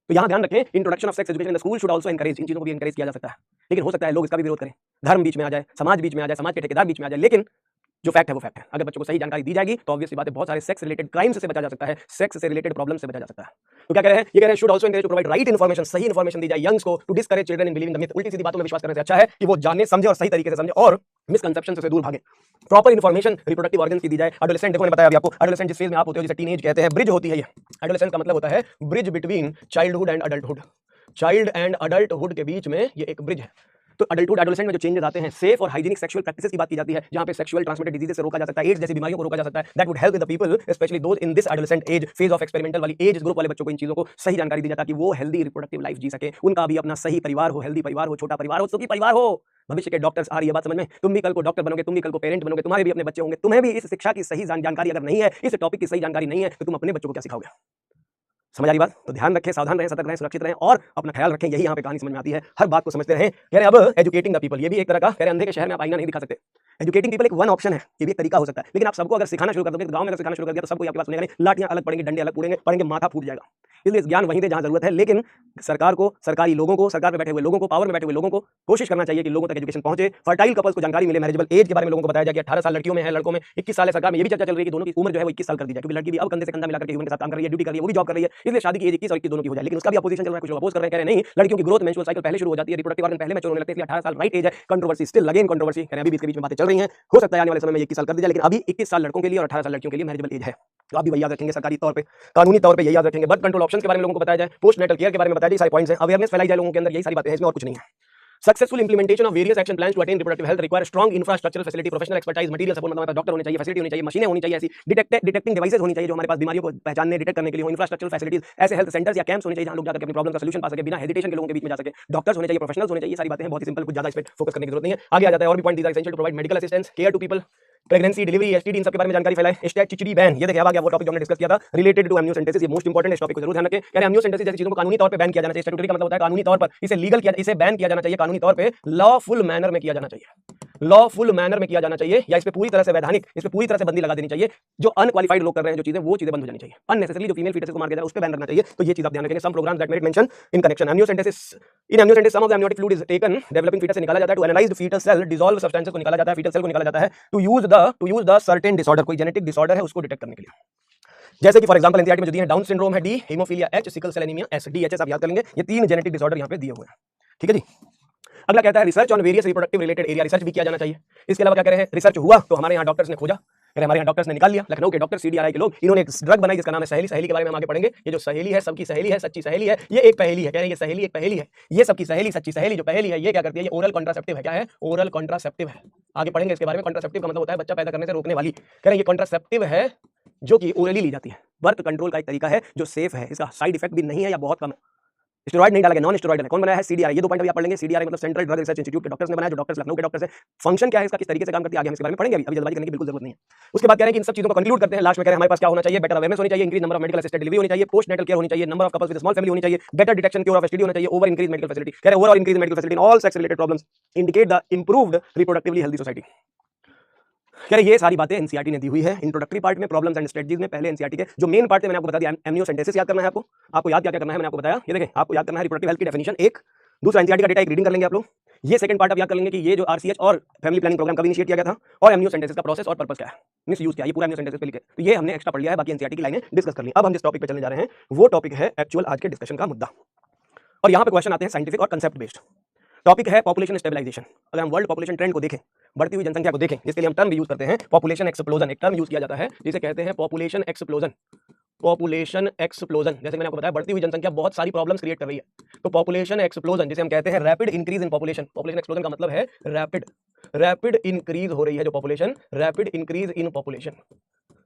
तो यहाँ ध्यान रखें, introduction of sex education in the school should also encourage. इन चीजों को भी एनकरेज किया जा सकता है, लेकिन हो सकता है लोग इसका भी विरोध करें, धर्म बीच में आ जाए, समाज बीच में आ जाए, समाज के ठेकेदार बीच में आ जाए। लेकिन जो फैक्ट है वो फैक्ट है। अगर बच्चों को सही जानकारी दी जाएगी तो ऑब्वियसली बात है, बहुत सारे सेक्स रिलेटेड क्राइम्स से बचा जा सकता है, सेक्स से रिलेटेड प्रॉब्लम से बचा जा सकता है। तो क्या कह रहे हैं, ये कह रहे हैं should also encourage to provide right information, सही इन्फॉर्मेशन दी जाए यंग्स को, to discourage children in believing the myth. उल्टी सीधी बातों में विश्वास करने से अच्छा है कि वो जाने, समझे और सही तरीके से समझे और मिसकंसेप्शन से दूर भागे। प्रॉपर इन्फॉर्मेशन रिप्रोडक्टिव ऑर्गन्स की दी जाए। एडोलेसेंट, देखो मैंने बताया अभी आपको, एडोलेसेंट जिस फेज में आप होते हो, जिसे टीनेज कहते हैं, ब्रिज होती है ये। एडोलेसेंस का मतलब होता है bridge between childhood and adulthood. Child and adulthood के बीच में ये एक ब्रिज है। तो अडल्टहुड एडोलेसेंट में जो चेंजेस आते हैं, सेफ और हाइजीनिक सेक्सुअल प्रैक्टिसेस की बात की जाती है, जहां पे सेक्सुअल ट्रांसमिटेड डिजीजेस से रोका जा सकता है, एड्स जैसी बीमारियों को रोका जा सकता है। That would help the people, specially those in this adolescent age, phase of experimental वाली एज ग्रुप वाले बच्चों को इन चीजों को सही जानकारी दी जाता है कि वो हेल्दी रिप्रोडक्टिव लाइफ जी सके, उनका भी अपना सही परिवार हो, हेल्दी परिवार हो, छोटा परिवार हो, सुखी परिवार हो। भविष्य के डॉक्टर्स, आ रही है बात समझ में? तुम भी कल को डॉक्टर बनोगे, तुम भी कल को पेरेंट बनोगे, तुम्हारे भी अपने बच्चे होंगे, तुम्हें भी इस शिक्षा की सही जानकारी अगर नहीं है, इस टॉपिक की सही जानकारी नहीं है, तो तुम अपने बच्चों को क्या सिखाओगे? समझ आ रही बात? तो ध्यान रखें, सावधान रहें, सतर्क रहें, सुरक्षित रहें और अपना ख्याल रखें। यही यहाँ पे कहानी समझ में आती है, हर बात को समझते रहें। कह रहे अब एजुकेटिंग द पीपल, ये भी एक तरह का, कह रहे अंधे के शहर में आप आईना नहीं दिखा सकते। एजुकेटिंग पीपल एक वन ऑप्शन है, ये भी एक तरीका हो सकता है। लेकिन आप सबको अगर सिखाना शुरू कर दोगे, गांव में अगर सिखाना शुरू कर दिया तो सबको आपकी बात सुनेगा नहीं, लाठियां अलग पड़ेंगे, डंडे अलग पड़ेंगे, माथा फूट जाएगा। इसलिए ज्ञान वहीं दे जहां जरूरत है। लेकिन सरकार को, सरकारी लोगों को, सरकार में बैठे हुए लोगों को, पावर में बैठे हुए लोगों को कोशिश करना चाहिए कि लोगों तक एजुकेशन पहुंचे, फर्टाइल कपल्स को जानकारी मिले, मैरिजेबल एज के बारे में लोगों को बताया जाए कि 18 साल लड़कियों में है, लड़कों में 21 साल है। सरकार में ये भी चर्चा चल रही है कि दोनों की उम्र जो है वो 21 साल कर दी जाए, क्योंकि लड़की भी अब कंधे से कंधा मिलाकर के ह्यूमन के साथ काम कर रही है, ड्यूटी कर रही है, वो भी जॉब कर रही है, इसलिए शादी की एज 21 और 21 दोनों की हो जाए। लेकिन उसका भी अपोजिशन चल रहा है, कुछ लोग अपोज कर रहे हैं, कह रहे हैं नहीं, लड़कियों की ग्रोथ मेंस्ट्रुअल साइकिल पहले शुरू हो जाती है, रिप्रोडक्टिव ऑर्गन पहले मैच्योर होने लगते हैं, 18 साल राइट एज है। कंट्रोवर्सी स्टिल अगेन कंट्रोवर्सी, कह रहे हैं अभी इसके बीच में बातें चल रही हैं, हो सकता है आने वाले समय में 21 साल कर दी जाए, लेकिन अभी 21 साल लड़कों के लिए और 18 साल लड़कियों के लिए मैरिजेबल एज है। तो आप भी वही याद रखेंगे, सरकारी तौर पे, कानूनी तौर पे यही याद रखेंगे। बर्थ कंट्रोल ऑप्शंस के बारे में लोगों को बताया जाए, पोस्ट नेटल केयर के बारे में बताया जाए, सारे पॉइंट्स हैं, अवेयरनेस फैलाई जाए लोगों के अंदर, यही सारी बातें हैं, इसमें और कुछ नहीं है। Successful implementation of various action plans to attain reproductive health require strong infrastructural facility, professional expertise, material support, मतलब डॉक्टर होने चाहिए, फैसिलिटी होनी चाहिए, मशीनें होनी चाहिए, ऐसी डिटेक्टिंग डिवाइसेस होनी चाहिए जो हमारे पास बीमारियों को पहचानने, डिटेक्ट करने के लिए हो, इंफ्रास्ट्रक्चरल फैसिलिटीज, ऐसे हेल्थ सेंटर्स या कैंप्स होने चाहिए जहां लोग जाकर अपनी प्रॉब्लम का सॉल्यूशन पा सके, बिना हेजिटेशन के लोगों के बीच में जा सके, डॉक्टर्स होने चाहिए, प्रोफेशनल्स होने चाहिए, सारी बातें हैं, बहुत ही सिंपल, कुछ ज्यादा इस पे फोकस करने की जरूरत नहीं है। आगे आ जाता है और भी point, these are essential to provide medical assistance, care to people, pregnancy, delivery, STD, इन सब के बारे में जानकारी फैलाए। स्टैट चिचड़ी बैन, ये देखिए अब आ गया वो टॉपिक जो हमने डिस्कस किया था, रिलेटेड टू एमनियोसेंटेसिस, ये मोस्ट इंपोर्टेंट, इस टॉपिक को जरूर ध्यान रखें। कह रहे एमनियोसेंटेसिस जैसी चीजों को कानूनी तौर पे बैन किया जाना चाहिए। स्टैट्यूटरी का मतलब होता है कानूनी तौर पर, इसे लीगल किया, इसे बैन किया जाना चाहिए कानूनी तौर पे, लॉफुल मैनर में किया जाना चाहिए, लॉफुल मैनर में किया जाना चाहिए, या इस पे पूरी तरह से वैधानिक, इस पे पूरी तरह से बंदी लगा देनी चाहिए। जो अनक्वालिफाइड लोग कर रहे हैं जो चीजें, वो चीजें बंद हो जानी चाहिए। अननेसेसरली जो फीमेल फीटस को मार दिया जा रहा है उस पे बैन करना चाहिए। तो ये चीज आप ध्यान रखेंगे। Some programmes that merit mention in connection amniocentesis, in amniocentesis some of the amniotic fluid is taken, developing foetus से निकाला जाता है, to analyse the foetal cell, dissolve substances को निकाला जाता है, फीटल सेल को निकाला जाता है, to use the certain disorder, कोई जेनेटिक डिसऑर्डर है उसको डिटेक्ट करने के लिए। जैसे कि फॉर एग्जांपल एनसीईआरटी में जो दिए हैं, डाउन सिंड्रोम है, D, haemophilia H, sickle cell anaemia S, DHS आप याद कर लेंगे, ये 3 जेनेटिक डिसऑर्डर यहाँ पे दिए हुए हैं। ठीक है जी। अगला कहता है research on various reproductive related area, research भी किया जाना चाहिए। इसके अलावा क्या कह रहे हैं, रिसर्च हुआ तो हमारे यहाँ डॉक्टर्स ने खोजा, रहे हमारे यहाँ डॉक्टर्स ने निकाल लिया, लखनऊ के डॉक्टर CDRI के लोग, इन्होंने एक ड्रग बनाई जिसका नाम है सहेली। सहेली के बारे में हम आगे पढ़ेंगे। ये जो सहेली है सबकी सहेली है, सच्ची सहेली है, ये एक पहेली है। कह रहे हैं ये सहेली एक पहेली है, ये सबकी सहेली सच्ची सहेली जो पहेली है ये क्या करती है, ये ओरल कॉन्ट्रासेप्टिव है। क्या है? ओरल कॉन्ट्रासेप्टिव है। आगे पढ़ेंगे इसके बारे में। कॉन्ट्रासेप्टिव का मतलब होता है बच्चा पैदा करने से रोकने वाली। कह रहे हैं ये कॉन्ट्रासेप्टिव है जो कि ओरली ली जाती है। बर्थ कंट्रोल का एक तरीका है जो सेफ है, इसका साइड इफेक्ट भी नहीं है या बहुत कम है। स्टेरॉइड नहीं डाला गया, नॉन स्टेरॉइड है। कौन बनाया है? CDRI। ये दो पॉइंट अभी आप पढ़ेंगे। CDRI मतलब सेंट्रल ड्रग रिसर्च इंस्टीट्यूट के डॉक्टर्स ने बनाया, जो डॉक्टर्स लखनऊ के डॉक्टर्स है। फंक्शन क्या है इसका, किस तरीके से काम करती है, आगे हम इसके बारे में पढ़ेंगे। अभी जल्दबाजी करने की बिल्कुल जरूरत नहीं है। उसके बाद कह रहे हैं कि इन सब चीजों को कंक्लूड करते हैं। लास्ट में कह रहे हैं हमारे पास क्या होना चाहिए, बेटर अवेयरनेस होनी चाहिए, increase number of medical assisted delivery होनी चाहिए, पोस्ट नेटल केयर होनी चाहिए, number of couples with small family होनी चाहिए, better detection cure of STD होना चाहिए, ओवर इंक्रीज मेडिकल फैसिलिटी। कह रहे हैं over increase medical facility in all sex related problems indicate the improved reproductively healthy society. कह रहे ये सारी बातें एनसीईआरटी ने दी हुई है इंट्रोडक्टरी पार्ट में, प्रॉब्लम्स एंड स्ट्रेटजीज में। पहले एनसीईआरटी के जो मेन पार्ट है मैंने आपको बता दिया, एमनियोसेंटेसिस याद करना है आपको याद क्या करना है मैंने आपको बताया। ये देखें, आपको याद करना है रिप्रोडक्टिव हेल्थ की डेफिनेशन एक, दूसरा एनसीईआरटी का डेटा एक रीडिंग कर लेंगे आप लोग। ये सेकंड पार्ट आप याद कर लेंगे कि ये जो RCH और फैमिली प्लानिंग प्रोग्राम कब इनिशिएट किया गया था, और एमनियोसेंटेसिस का प्रोसेस और पर्पस क्या है, मिस यूज क्या है, ये पूरा एमनियोसेंटेसिस पे लिखे। तो ये हमने एक्स्ट्रा पढ़ लिया है, बाकी एनसीईआरटी की लाइनें डिस्कस कर ली। अब हम जिस टॉपिक पे चलने जा रहे हैं वो टॉपिक है एक्चुअल आज के डिस्कशन का मुद्दा, और यहाँ पे क्वेश्चन आते हैं साइंटिफिक और कंसेप्ट बेस्ड। टॉपिक है पॉपुलेशन स्टेबलाइजेशन। अगर हम वर्ल्ड पॉपुलेशन ट्रेंड को देखें, बढ़ती हुई जनसंख्या को देखें, जिसके लिए हम टर्म भी यूज करते हैं पॉपुलेशन एक्सप्लोजन। एक टर्म यूज किया जाता है जिसे कहते हैं पॉपुलेशन एक्सप्लोजन। पॉपुलेशन एक्सप्लोजन, जैसे मैंने आपको बताया बढ़ती हुई जनसंख्या बहुत सारी प्रॉब्लम्स क्रिएट कर रही है। तो पॉपुलेशन एक्सप्लोजन जिसे हम कहते हैं rapid increase in population. Population explosion का मतलब है रैपिड इंक्रीज हो रही है जो population, rapid increase in population,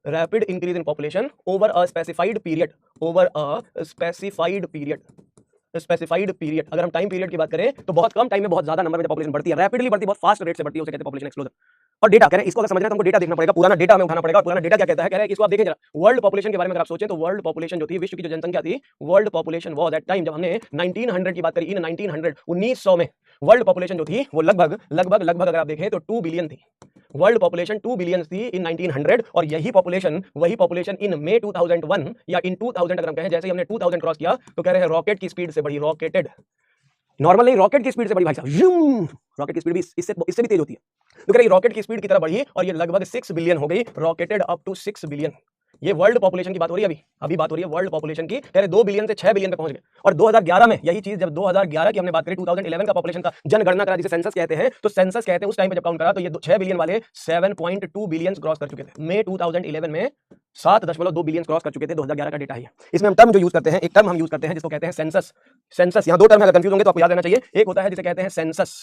rapid increase in population over a specified period, over a specified period, specified period. अगर हम टाइम पीरियड की बात करें तो बहुत कम टाइम में बहुत ज्यादा नंबर में पॉपुलेशन बढ़ती है, रैपिडली बढ़ती है, बहुत फास्ट रेट से बढ़ती है, उसे कहते हैं पॉपुलेशन एक्सप्लोजन। और डेटा कह रहे हैं इसको अगर समझना है तो हमको डेटा देखना पड़ेगा, पुराना डेटा हमें उठाना पड़ेगा। और पुराना डेटा क्या कहता है, कह रहे हैं कि इसको आप देखें जरा, वर्ल्ड पॉपुलेशन के बारे में अगर आप सोचें तो वर्ल्ड पॉपुलेशन जो थी, विश्व की जो जनसंख्या थी, world population was at time, जब हमने 1900 की बात करी, इन 1900 में वर्ल्ड पॉपुलेशन जो थी वो लगभग अगर आप देखें तो 2 बिलियन थी। वर्ल्ड पॉपुलेशन 2 बिलियन थी इन 1900, और यही पॉपुलेशन इन मई 2001 या इन 2000 अगर हम कहें, जैसे ही हमने 2000 क्रॉस किया तो कह रहे हैं रॉकेट की स्पीड से बढ़ी, रॉकेटेड, नॉर्मल नहीं, रॉकेट की स्पीड से बढ़ी भाई साहब। रॉकेट की स्पीड भी इससे भी तेज होती है। तो कह रही रॉकेट की स्पीड की तरह बढ़ी और ये लगभग 6 बिलियन हो गई, रॉकेटेड अप टू 6 बिलियन। ये वर्ल्ड पॉपुलेशन की बात हो रही है, अभी बात हो रही है वर्ल्ड पॉपुलेशन की। कह रहे 2 बिलियन से 6 बिलियन पे पहुंच गए। और 2011 में यही चीज, जब 2011 की हमने बात करी, 2011 का पॉपुलेशन का जनगणना करा जिसे सेंसस कहते हैं, तो सेंसस कहते हैं उस टाइम पे जब काउंट करा तो ये 6 बिलियन वाले 7.2 बिलियन क्रॉस कर चुके थे। मई 2011 में 7.2 बिलियन क्रॉस कर चुके थे। 2011 का डेटा है। इसमें हम टर्म जो यूज करते हैं, एक टर्म हम यूज करते हैं जिसको कहते हैं सेंसस। सेंसस, यहाँ दो टर्म है, अगर कंफ्यूज होंगे तो आपको याद रहना चाहिए। एक होता है जिसे कहते हैं सेंसस।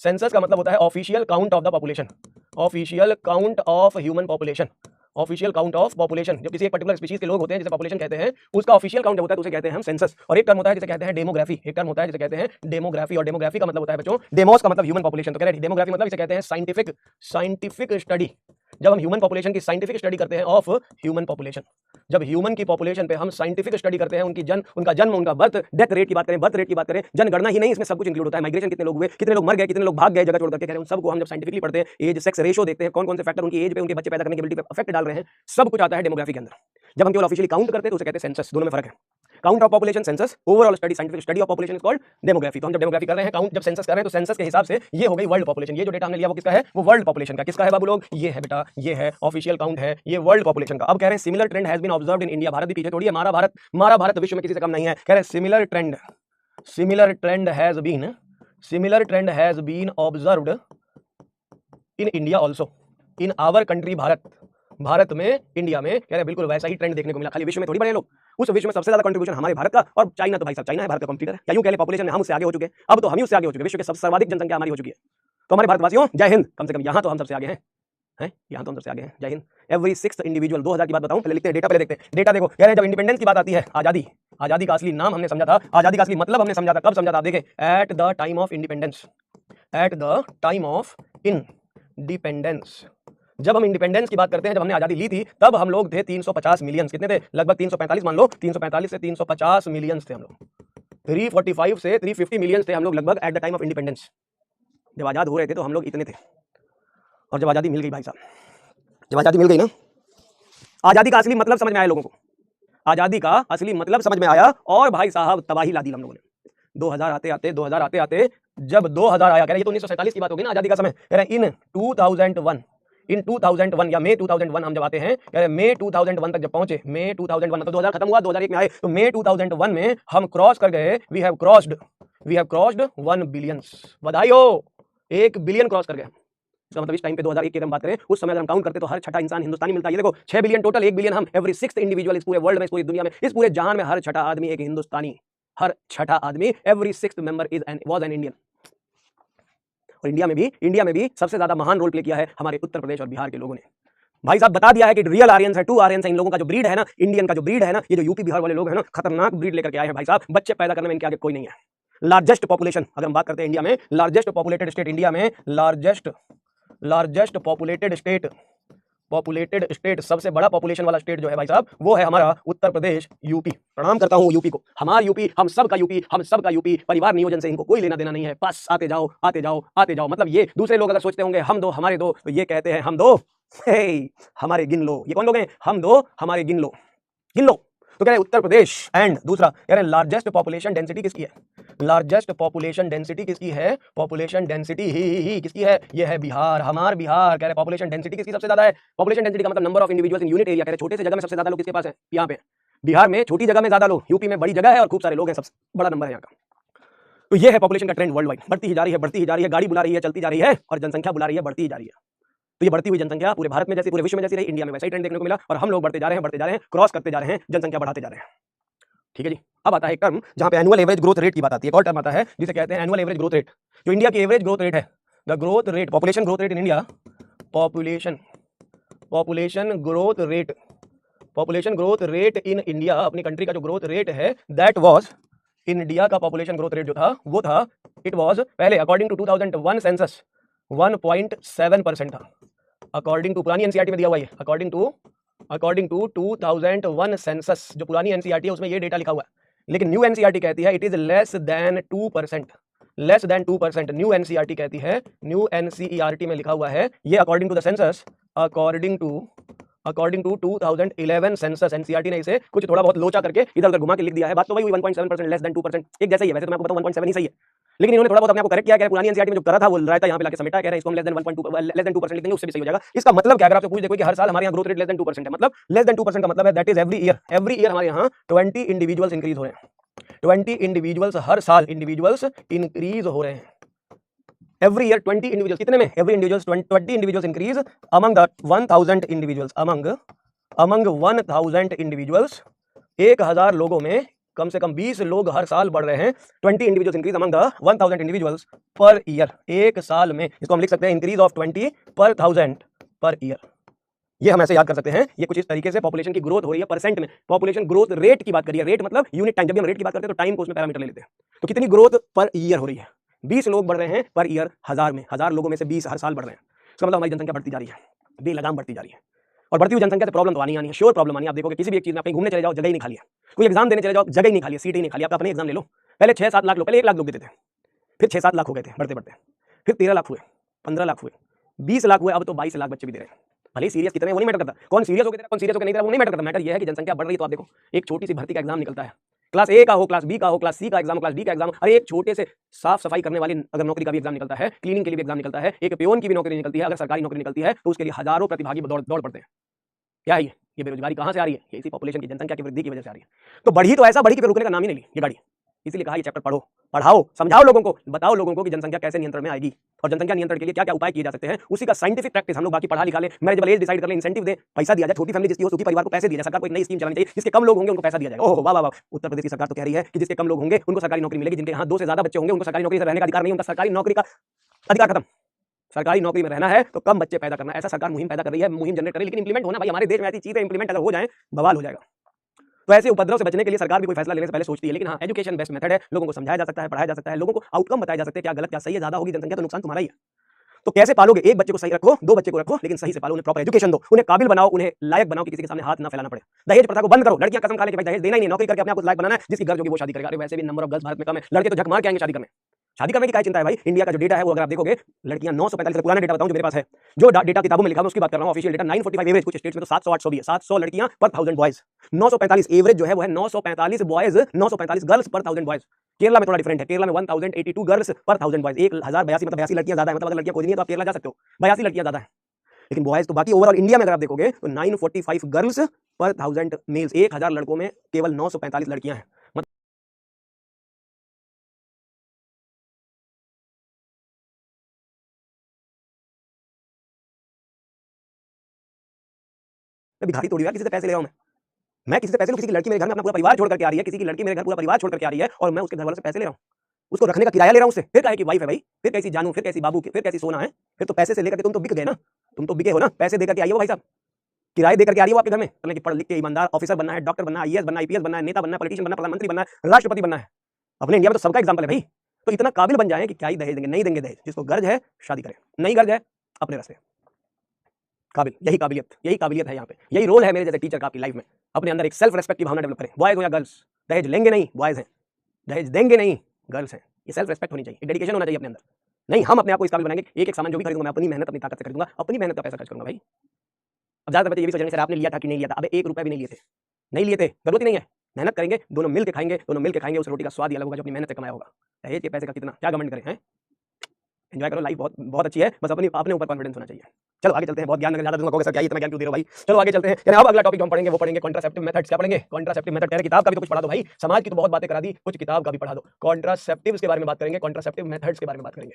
सेंसस का मतलब होता है official count of the population, official count of human population, official count of population. जो किसी एक पर्टिकुलर स्पीशीज के लोग होते हैं जिसे पॉपुलेशन कहते हैं, उसका ऑफिशियल काउंट होता है तो उसे कहते हैं हम सेंसस। और एक टर्म होता है जिसे कहते हैं डेमोग्राफी, एक टर्म होता है जिसे कहते हैं डेमोग्राफी। और डेमोग्राफी का मतलब होता है बच्चों, डेमोस का मतलब ह्यूमन पॉपुलेशन, तो कह रहे हैं डेमोग्राफी मतलब इसे कहते हैं साइंटिफिक स्टडी। जब हम ह्यूमन पॉपुलेशन की साइंटिफिक स्टडी करते हैं ऑफ ह्यूमन पॉपुलेशन, जब ह्यूमन की पॉपुलेशन पे हम साइंटिफिक स्टडी करते हैं, उनका जन्म, उनका बर्थ डेथ रेट की बात करें, जनगणना ही नहीं, इसमें सब कुछ इंक्लूड होता है। माइग्रेशन कितने लोग हुए, कितने लोग मर गए, कितने लोग भाग गए जगह छोड़ करके, कह रहे हैं उन सबको हम जब साइंटिफिकली पढ़ते हैं, एज सेक्स रेशो देखते हैं, कौन कौन से फैक्टर उनकी एज पे, उनके बच्चे पैदा करने की एबिलिटी पे अफेक्ट डाल रहे हैं, सब कुछ आता है डेमोग्राफी के अंदर। जब हम केवल ऑफिशियली काउंट करते हैं तो उसे कहते हैं सेंसस। दोनों में फर्क है। Count of population census, overall study scientific study of population is called demography. तो हम जब डेमोग्राफी कर रहे हैं, काउंट जब सेंसस कर रहे हैं, तो सेंसस के हिसाब से ये हो गई वर्ल्ड पॉपुलेशन। ये जो डेटा हमने लिया वो किसका है, वो वर्ल्ड पॉपुलेशन का। किसका है बाबू लोग, ये है बेटा, ये है ऑफिशियल काउंट है, ये वर्ल्ड पॉपुलेशन का। अब कह रहे हैं similar trend has been observed in India. Bharat भी पीछे थोड़ी है, हमारा भारत विश्व में किसी से कम नहीं है। कह रहे हैं similar trend has been observed in India also, in our country Bharat में, इंडिया में। कह रहे बिल्कुल वैसा ही ट्रेंड देखने को मिला। खाली विश्व में थोड़ी बड़े लोग, उस विश्व में सबसे ज्यादा कंट्रीब्यूशन हमारे भारत का। और चाइना तो भाई साहब, चाइना है भारत का कंपटीटर है, या यूं कह ले पॉपुलेशन में हम उससे आगे हो चुके हैं। अब तो हम ही उससे आगे हो चुके हैं, विश्व के सबसे सर्वाधिक जनसंख्या हमारी हो चुकी है। तो हमारे भारतवासियों जय हिंद, कम से कम यहाँ तो हम सबसे आगे हैं, यहाँ तो हम सबसे आगे हैं। जय हिंद। एवरी 6th इंडिविजुअल, 2000 की बात बताऊं, पहले लिखते हैं डेटा, पहले देखते हैं डेटा। देखो कह रहे हैं जब इंडिपेंडेंस की बात आती है, आजादी का असली नाम हमने समझा था, आजादी का असली मतलब हमने समझा था, कब समझा था, देखें, at the time of independence, at the time of independence. जब हम इंडिपेंडेंस की बात करते हैं, जब हमने आजादी ली थी, तब हम लोग थे 350 मिलियन। कितने थे, लगभग 345 मान लो, 345 से 350 मिलियन थे हम लोग। 345 से 350 मिलियन थे हम लोग लगभग at the time of independence. जब आजाद हो रहे थे तो हम लोग इतने थे। और जब आजादी मिल गई भाई साहब, जब आजादी मिल गई ना, आजादी का असली मतलब समझ में आया लोगों को, आजादी का असली मतलब समझ में आया, और भाई साहब तबाही ला दी हम लोगों ने। 2000 आते आते जब 2000 आया, कह रहे ये तो 1947 की बात होगी ना आजादी का समय। कह रहे इन 2001 या मई 2001 हम जब आते हैं, कह रहे मई 2001 तक जब पहुंचे, मई 2001 मतलब 2000 खत्म हुआ, 2001 में आए, तो मई 2001 में हम क्रॉस कर गए, वी हैव क्रॉस्ड 1 बिलियन। बधाई हो, 1 बिलियन क्रॉस कर गए। इसका मतलब इस टाइम पे 2001 की अगर हम बात करें, उस समय अगर हम काउंट करते तो हर छठा इंसान हिंदुस्तानी मिलता है। ये देखो 6 बिलियन टोटल, 1 बिलियन हम, एवरी सिक्स्थ इंडिविजुअल इस पूरे वर्ल्ड में, इस पूरी दुनिया में, इस पूरे जहान में हर छठा आदमी एक हिंदुस्तानी, हर छठा आदमी, every sixth member is an was an Indian. और इंडिया में भी सबसे ज्यादा महान रोल प्ले किया है हमारे उत्तर प्रदेश और बिहार के लोगों ने। भाई साहब बता दिया है कि रियल आर्यंस है, 2 आर्यंस है। इन लोगों का जो ब्रीड है ना, इंडियन का जो ब्रीड है ना, ये जो यूपी बिहार वाले लोग हैं ना, खतरनाक ब्रीड लेकर के आए हैं भाई साहब। बच्चे पैदा करने में इनके आगे कोई नहीं है। लार्जेस्ट पॉपुलेशन अगर हम बात करते हैं इंडिया में, लार्जेस्ट पॉपुलेटेड स्टेट इंडिया में, लार्जेस्ट पॉपुलेटेड स्टेट, सबसे बड़ा पॉपुलेशन वाला स्टेट जो है भाई साहब, वो है हमारा उत्तर प्रदेश, यूपी। प्रणाम करता हूं यूपी को, हमारा यूपी, हम सब का यूपी, हम सब का यूपी। परिवार नियोजन से इनको कोई लेना देना नहीं है, बस आते जाओ आते जाओ आते जाओ। मतलब ये दूसरे लोग अगर सोचते होंगे हम दो हमारे दो, तो ये कहते हैं हम दो हमारे गिन लो। ये कौन लोग हैं? हम दो हमारे गिन लो, गिन लो। तो कह रहे उत्तर प्रदेश। एंड दूसरा कह रहे लार्जेस्ट पॉपुलेशन डेंसिटी किसकी है? लार्जेस्ट पॉपुलेशन डेंसिटी किसकी है? पॉपुलेशन डेंसिटी ही किसकी है? ये है बिहार, हमार बिहार। कह रहे पॉपुलेशन डेंसिटी किसकी सबसे ज्यादा है? पॉपुलेशन डेंसिटी का मतलब number of individuals in unit area. कह रहे छोटे से जगह में सबसे ज्यादा लोग किसके पास है? यहाँ पे बिहार में छोटी जगह में ज्यादा लोग, यूपी में बड़ी जगह है और खूब सारे लोग हैं, सबसे बड़ा नंबर है यहाँ का। तो ये है पॉपुलेशन का ट्रेंड वर्ल्ड वाइड, बढ़ती ही जा रही है, बढ़ती ही जा रही है। गाड़ी बुला रही है, चलती जा रही है, और जनसंख्या बुला रही है, बढ़ती ही जा रही है। तो ये बढ़ती हुई जनसंख्या पूरे भारत में जैसी, पूरे विश्व में जैसी रही, इंडिया में वैसा ही ट्रेंड देखने को मिला। और हम लोग बढ़ते जा रहे हैं, क्रॉस करते जा रहे हैं, जनसंख्या बढ़ाते जा रहे हैं। ठीक है जी। अब आता है एक टर्म जहां पे एनुअल एवरेज ग्रोथ रेट की बात आती है। एक और टर्म आता है जिसे कहते हैं एनुअल एवरेज ग्रोथ रेट। जो इंडिया की एवरेज ग्रोथ रेट है, the growth rate, population growth rate in India, population growth rate in India, अपनी कंट्री का जो ग्रोथ रेट है, दैट वाज, इंडिया का पॉपुलेशन ग्रोथ रेट जो था वो था, इट वाज पहले अकॉर्डिंग टू 2001 सेंसस 1.7% था। अकॉर्डिंग टू, पुरानी एनसीईआरटी में दिया हुआ है, अकॉर्डिंग टू 2001 सेंसस, जो पुरानी एनसीईआरटी है उसमें ये डेटा लिखा हुआ है। लेकिन न्यू एनसीईआरटी कहती है it is less than 2%, less than 2%। New NCERT कहती है, न्यू एनसीईआरटी में लिखा हुआ है ये according to the census, according to 2011 census. NCERT ने इसे कुछ थोड़ा बहुत लोचा करके इधर उधर घुमा के लिख दिया है। बात तो वही हुई, 1.7%, लेस देन 2%, एक जैसा ही है। वैसे तो मैं आपको बताऊं 1.7 ही सही है, लेकिन इन्होंने थोड़ा बहुत अपने आप को करेक्ट किया है। पुरानी एनसीईआरटी में जो करा था वो रायता यहाँ पे लाके समेटा, कह रहे हैं इसको हम लेस देन 2% लिख देंगे, उससे भी सही हो जाएगा। इसका मतलब क्या? अगर आपसे पूछ दे कोई कि हर साल हमारे यहाँ ग्रोथ रेट लेस देन 2% है, मतलब लेस देन 2% का मतलब है दैट इज एवरी ईयर हमारे यहाँ 20 इंडिविजुअल्स इंक्रीज हो रहे हैं। 20 इंडिविजुअल्स हर साल, इंडिविजुअल्स इंक्रीज हो रहे हैं। एवरी ईयर 20 इंडिविजुअल्स, कितने में? Every individuals 20 individuals increase among the 1000 individuals, among 1000 individuals, 1000 लोगों में कम से कम 20 लोग हर साल बढ़ रहे हैं। 20 individuals increase among the 1000 individuals per year, एक साल में। इसको हम लिख सकते हैं इंक्रीज ऑफ 20 पर 1000 पर ईयर। ये हम ऐसे याद कर सकते हैं। ये कुछ इस तरीके से पॉपुलेशन की ग्रोथ हो रही है परसेंट में। पॉपुलेशन ग्रोथ रेट की बात करिए, रेट मतलब यूनिट टाइम। जब भी हम रेट की बात करते हैं तो टाइम को उसमें पैरामीटर ले लेते हैं। तो कितनी ग्रोथ पर ईयर हो रही है? 20 लोग बढ़ रहे हैं पर ईयर, 1000 में, 1000 लोगों में से 20 हर साल बढ़ रहे हैं। इसका मतलब हमारी जनसंख्या बढ़ती जा रही है, बेलगाम बढ़ती जा रही है। और बढ़ती हुई जनसंख्या से प्रॉब्लम तो आनी है, श्योर प्रॉब्लम आनी है। आप देखोगे किसी भी एक चीज में, आप कहीं घूमने चले जाओ, जगह ही नहीं खाली है। कोई एग्जाम देने चले जाओ, जगह ही नहीं खाली है, सीट ही नहीं खाली। आप अपने एग्जाम ले लो, पहले 6-7 लाख लोग, पहले 1 लाख लोग देते थे, फिर 6-7 लाख हो गए थे बढ़ते बढ़ते, फिर 13 लाख हुए, 15 लाख हुए, 20 लाख हुए, अब तो 22 लाख बच्चे भी दे रहे हैं। भले सीरियस कितने वो नहीं मैटर करता, कौन सीरियस होकर कौन सीरियस होकर नहीं दे रहा वो नहीं मैटर करता। मैटर यह है कि जनसंख्या बढ़ रही है। तो आप देखो एक छोटी सी भर्ती का एग्जाम निकलता है, क्लास ए का हो, क्लास बी का हो, क्लास सी का एग्जाम हो, क्लास डी का एग्जाम। अरे एक छोटे से साफ सफाई करने वाली अगर नौकरी का भी एग्जाम निकलता है, क्लीनिंग के लिए भी एग्जाम निकलता है, एक पियोन की भी नौकरी निकलती है, अगर सरकारी नौकरी निकलती है तो उसके लिए हजारों प्रतिभागी दौड़ पड़ते हैं। क्या है ये बेरोजगारी कहां से आ रही है? ये इसी पॉपुलेशन की, जनसंख्या की वृद्धि की वजह से आ रही है। तो बढ़ी तो ऐसा बढ़ी कि रुकने का नाम ही नहीं ली ये गाड़ी। इसीलिए कहा ये चैप्टर पढ़ो, पढ़ाओ, समझाओ लोगों को, बताओ लोगों को कि जनसंख्या कैसे नियंत्रण में आएगी और जनसंख्या नियंत्रण के लिए क्या क्या उपाय किए जा सकते हैं। उसी का साइंटिफिक प्रैक्टिस हम लोग बाकी पढ़ा लिखा ले, मैरिजेबल एज डिसाइड कर ले, इंसेंटिव दे, पैसा दिया जाए। छोटी फैमिली जिसकी हो, सुखी परिवार को पैसे दिया जाए। सरकार को एक नई स्कीम चलानी चाहिए, जिसके कम लोग होंगे उनको पैसा दिया जाएगा। ओह वाह वाह, उत्तर प्रदेश की सरकार तो कह रही है कि जिसके कम लोग होंगे उनको सरकारी नौकरी मिलेगी, जिनके यहाँ 2 से ज्यादा बच्चे होंगे उनको सरकारी नौकरी से रहने का अधिकार नहीं, उनका सरकारी नौकरी का अधिकार खत्म। सरकारी नौकरी में रहना है तो कम बच्चे पैदा करना, ऐसा सरकार मुहिम पैदा कर रही है, मुहिम जनरेट कर रही है। लेकिन इंप्लीमेंट होना, भाई हमारे देश में ऐसी चीजें इंप्लीमेंट अगर हो जाए बवाल हो जाएगा। तो ऐसे उपद्रव से बचने के लिए सरकार भी कोई फैसला लेने से पहले सोचती है। लेकिन हाँ, एजुकेशन बेस्ट मेथड है, लोगों को समझाया जा सकता है, पढ़ाया जा सकता है, लोगों को आउटकम बताया जा सकता है, क्या गलत क्या सही है, ज्यादा होगी जनसंख्या तो नुकसान तुम्हारा ही है। तो कैसे पालोगे? एक बच्चे को सही रखो, 2 बच्चे को रखो, लेकिन सही से पालो, उन्हें प्रॉपर एजुकेशन दो, उन्हें काबिल बनाओ, उन्हें लायक बनाओ कि किसी के सामने हाथ ना फैलाना पड़े। दहेज प्रथा को बंद करो। लड़कियां कसम खा ले कि भाई दहेज देना ही नहीं, नौकरी करके अपने आप को लायक बनाना है, जिसकी गर्ज होगी वो शादी करेगा। अरे वैसे भी नंबर ऑफ गर्ल्स भारत में कम है, लड़के तो झक मार के आएंगे शादी करने की क्या चिंता है भाई? इंडिया का जो डेटा है वो अगर आप देखोगे, लड़कियां 945, पुराना डेटा बताऊं जो मेरे पास है, जो डेटा किताबों में लिखा है उसकी बात कर रहा हूं, ऑफिशियल डेटा 945 एवरेज, कुछ स्टेट्स में तो 700-800 भी है, 700 लड़कियां पर 1000 बॉयज। 945 एवरेज जो है वो है 945 बॉयज, 945 गर्ल्स पर 1000 बॉयज। केरला में थोड़ा डिफरेंट है, केरला में 1082 गर्ल्स पर 1000 बॉयज। 1082 मतलब 82 लड़कियां ज्यादा है, मतलब अगर लड़कियां खोजनी है तो आप केरला जा सकते हो, 82 लड़कियां ज्यादा है। लेकिन बॉयज तो बाकी ओवरऑल इंडिया में अगर आप देखोगे तो 945 गर्ल्स पर 1000 मेल्स, 1000 लड़कों में केवल 945 लड़कियां हैं। मैं भिखारी थोड़ी यार, किसी से पैसे ले रहा हूँ मैं किसी से पैसे लूँ, किसी की लड़की मेरे घर में अपना पूरा परिवार छोड़ करके आ रही है, किसी की लड़की मेरे घर पूरा परिवार छोड़ करके आ रही है और मैं उसके घर वालों से पैसे ले रहा हूँ, उसको रखने का किराया ले रहा हूँ उससे, फिर क्या है कि वाइफ है भाई, फिर कैसी जानू, फिर कैसी बाबू, फिर कैसी सोना है, फिर तो पैसे से लेकर के तुम तो बिक गए ना, तुम तो बिके हो ना, पैसे देकर के आई हो भाई साहब, किराए देकर के आ रही हो आपके घर में, मतलब कि पढ़ लिख के ईमानदार ऑफिसर बनना है, डॉक्टर बनना है, आईएएस बनना है, आईपीएस बनना है, नेता बनना है, पॉलिटिशियन बनना है, प्रधानमंत्री बनना है, राष्ट्रपति बनना है, अपने इंडिया में तो सबका एग्जाम्पल है भाई, तो इतना काबिल बन जाए कि क्या ही दहेज देंगे, नहीं देंगे दहेज, जिसको गर्ज है शादी करें, नहीं गर्ज है अपने रास्ते, काबिल, यही काबिलियत है यहाँ पे, यही रोल है मेरे जैसे टीचर का आपकी लाइफ में, अपने अंदर एक सेल्फ रेस्पेक्ट की भावना डेवलप करें, बॉयज हो या गर्ल्स, दहेज लेंगे नहीं बॉयज हैं, दहेज देंगे नहीं गर्ल्स हैं, ये सेल्फ रेस्पेक्ट होनी चाहिए, एक डेडिकेशन होना चाहिए अपने अंदर, नहीं हम अपने आप को इस काबिल बनाएंगे, एक सामान जो भी खरीदूंगा मैं अपनी मेहनत अपनी ताकत से खरीदूंगा, अपनी मेहनत का पैसा खर्च करूंगा भाई। अब ज्यादा बच्चे ये भी सोचेंगे सर आपने लिया था कि नहीं लिया था, अबे 1 रुपया भी नहीं लिए थे, जरूरत ही नहीं है, मेहनत करेंगे, दोनों मिल के खाएंगे, उस रोटी का स्वाद ही अलग होगा जो अपनी मेहनत से कमाया होगा, दहेज के पैसे का कितना क्या घमंड करें हैं, एंजॉय करो, लाइफ बहुत बहुत अच्छी है, बस अपने ऊपर कॉन्फिडेंस होना चाहिए। चलो आगे चलते हैं, बहुत ज्ञान ज्यादा दूंगा, कहोगे सर क्या इतना ज्ञान क्यों दे रहे हो भाई, चलो आगे चलते हैं। अब अगला टॉपिक हम पढ़ेंगे, वो पढ़ेंगे कॉन्ट्रासेप्टिव मेथड्स। क्या पढ़ेंगे? Contraceptive method. कह रहे किताब का भी तो कुछ पढ़ा दो भाई, समाज की तो बहुत बातें करा दी, कुछ किताब का भी पढ़ा दो। कॉन्ट्रासेप्टिव्स के बारे में बात करेंगे, कॉन्ट्रासेप्टिव मेथड्स के बारे में बात करेंगे,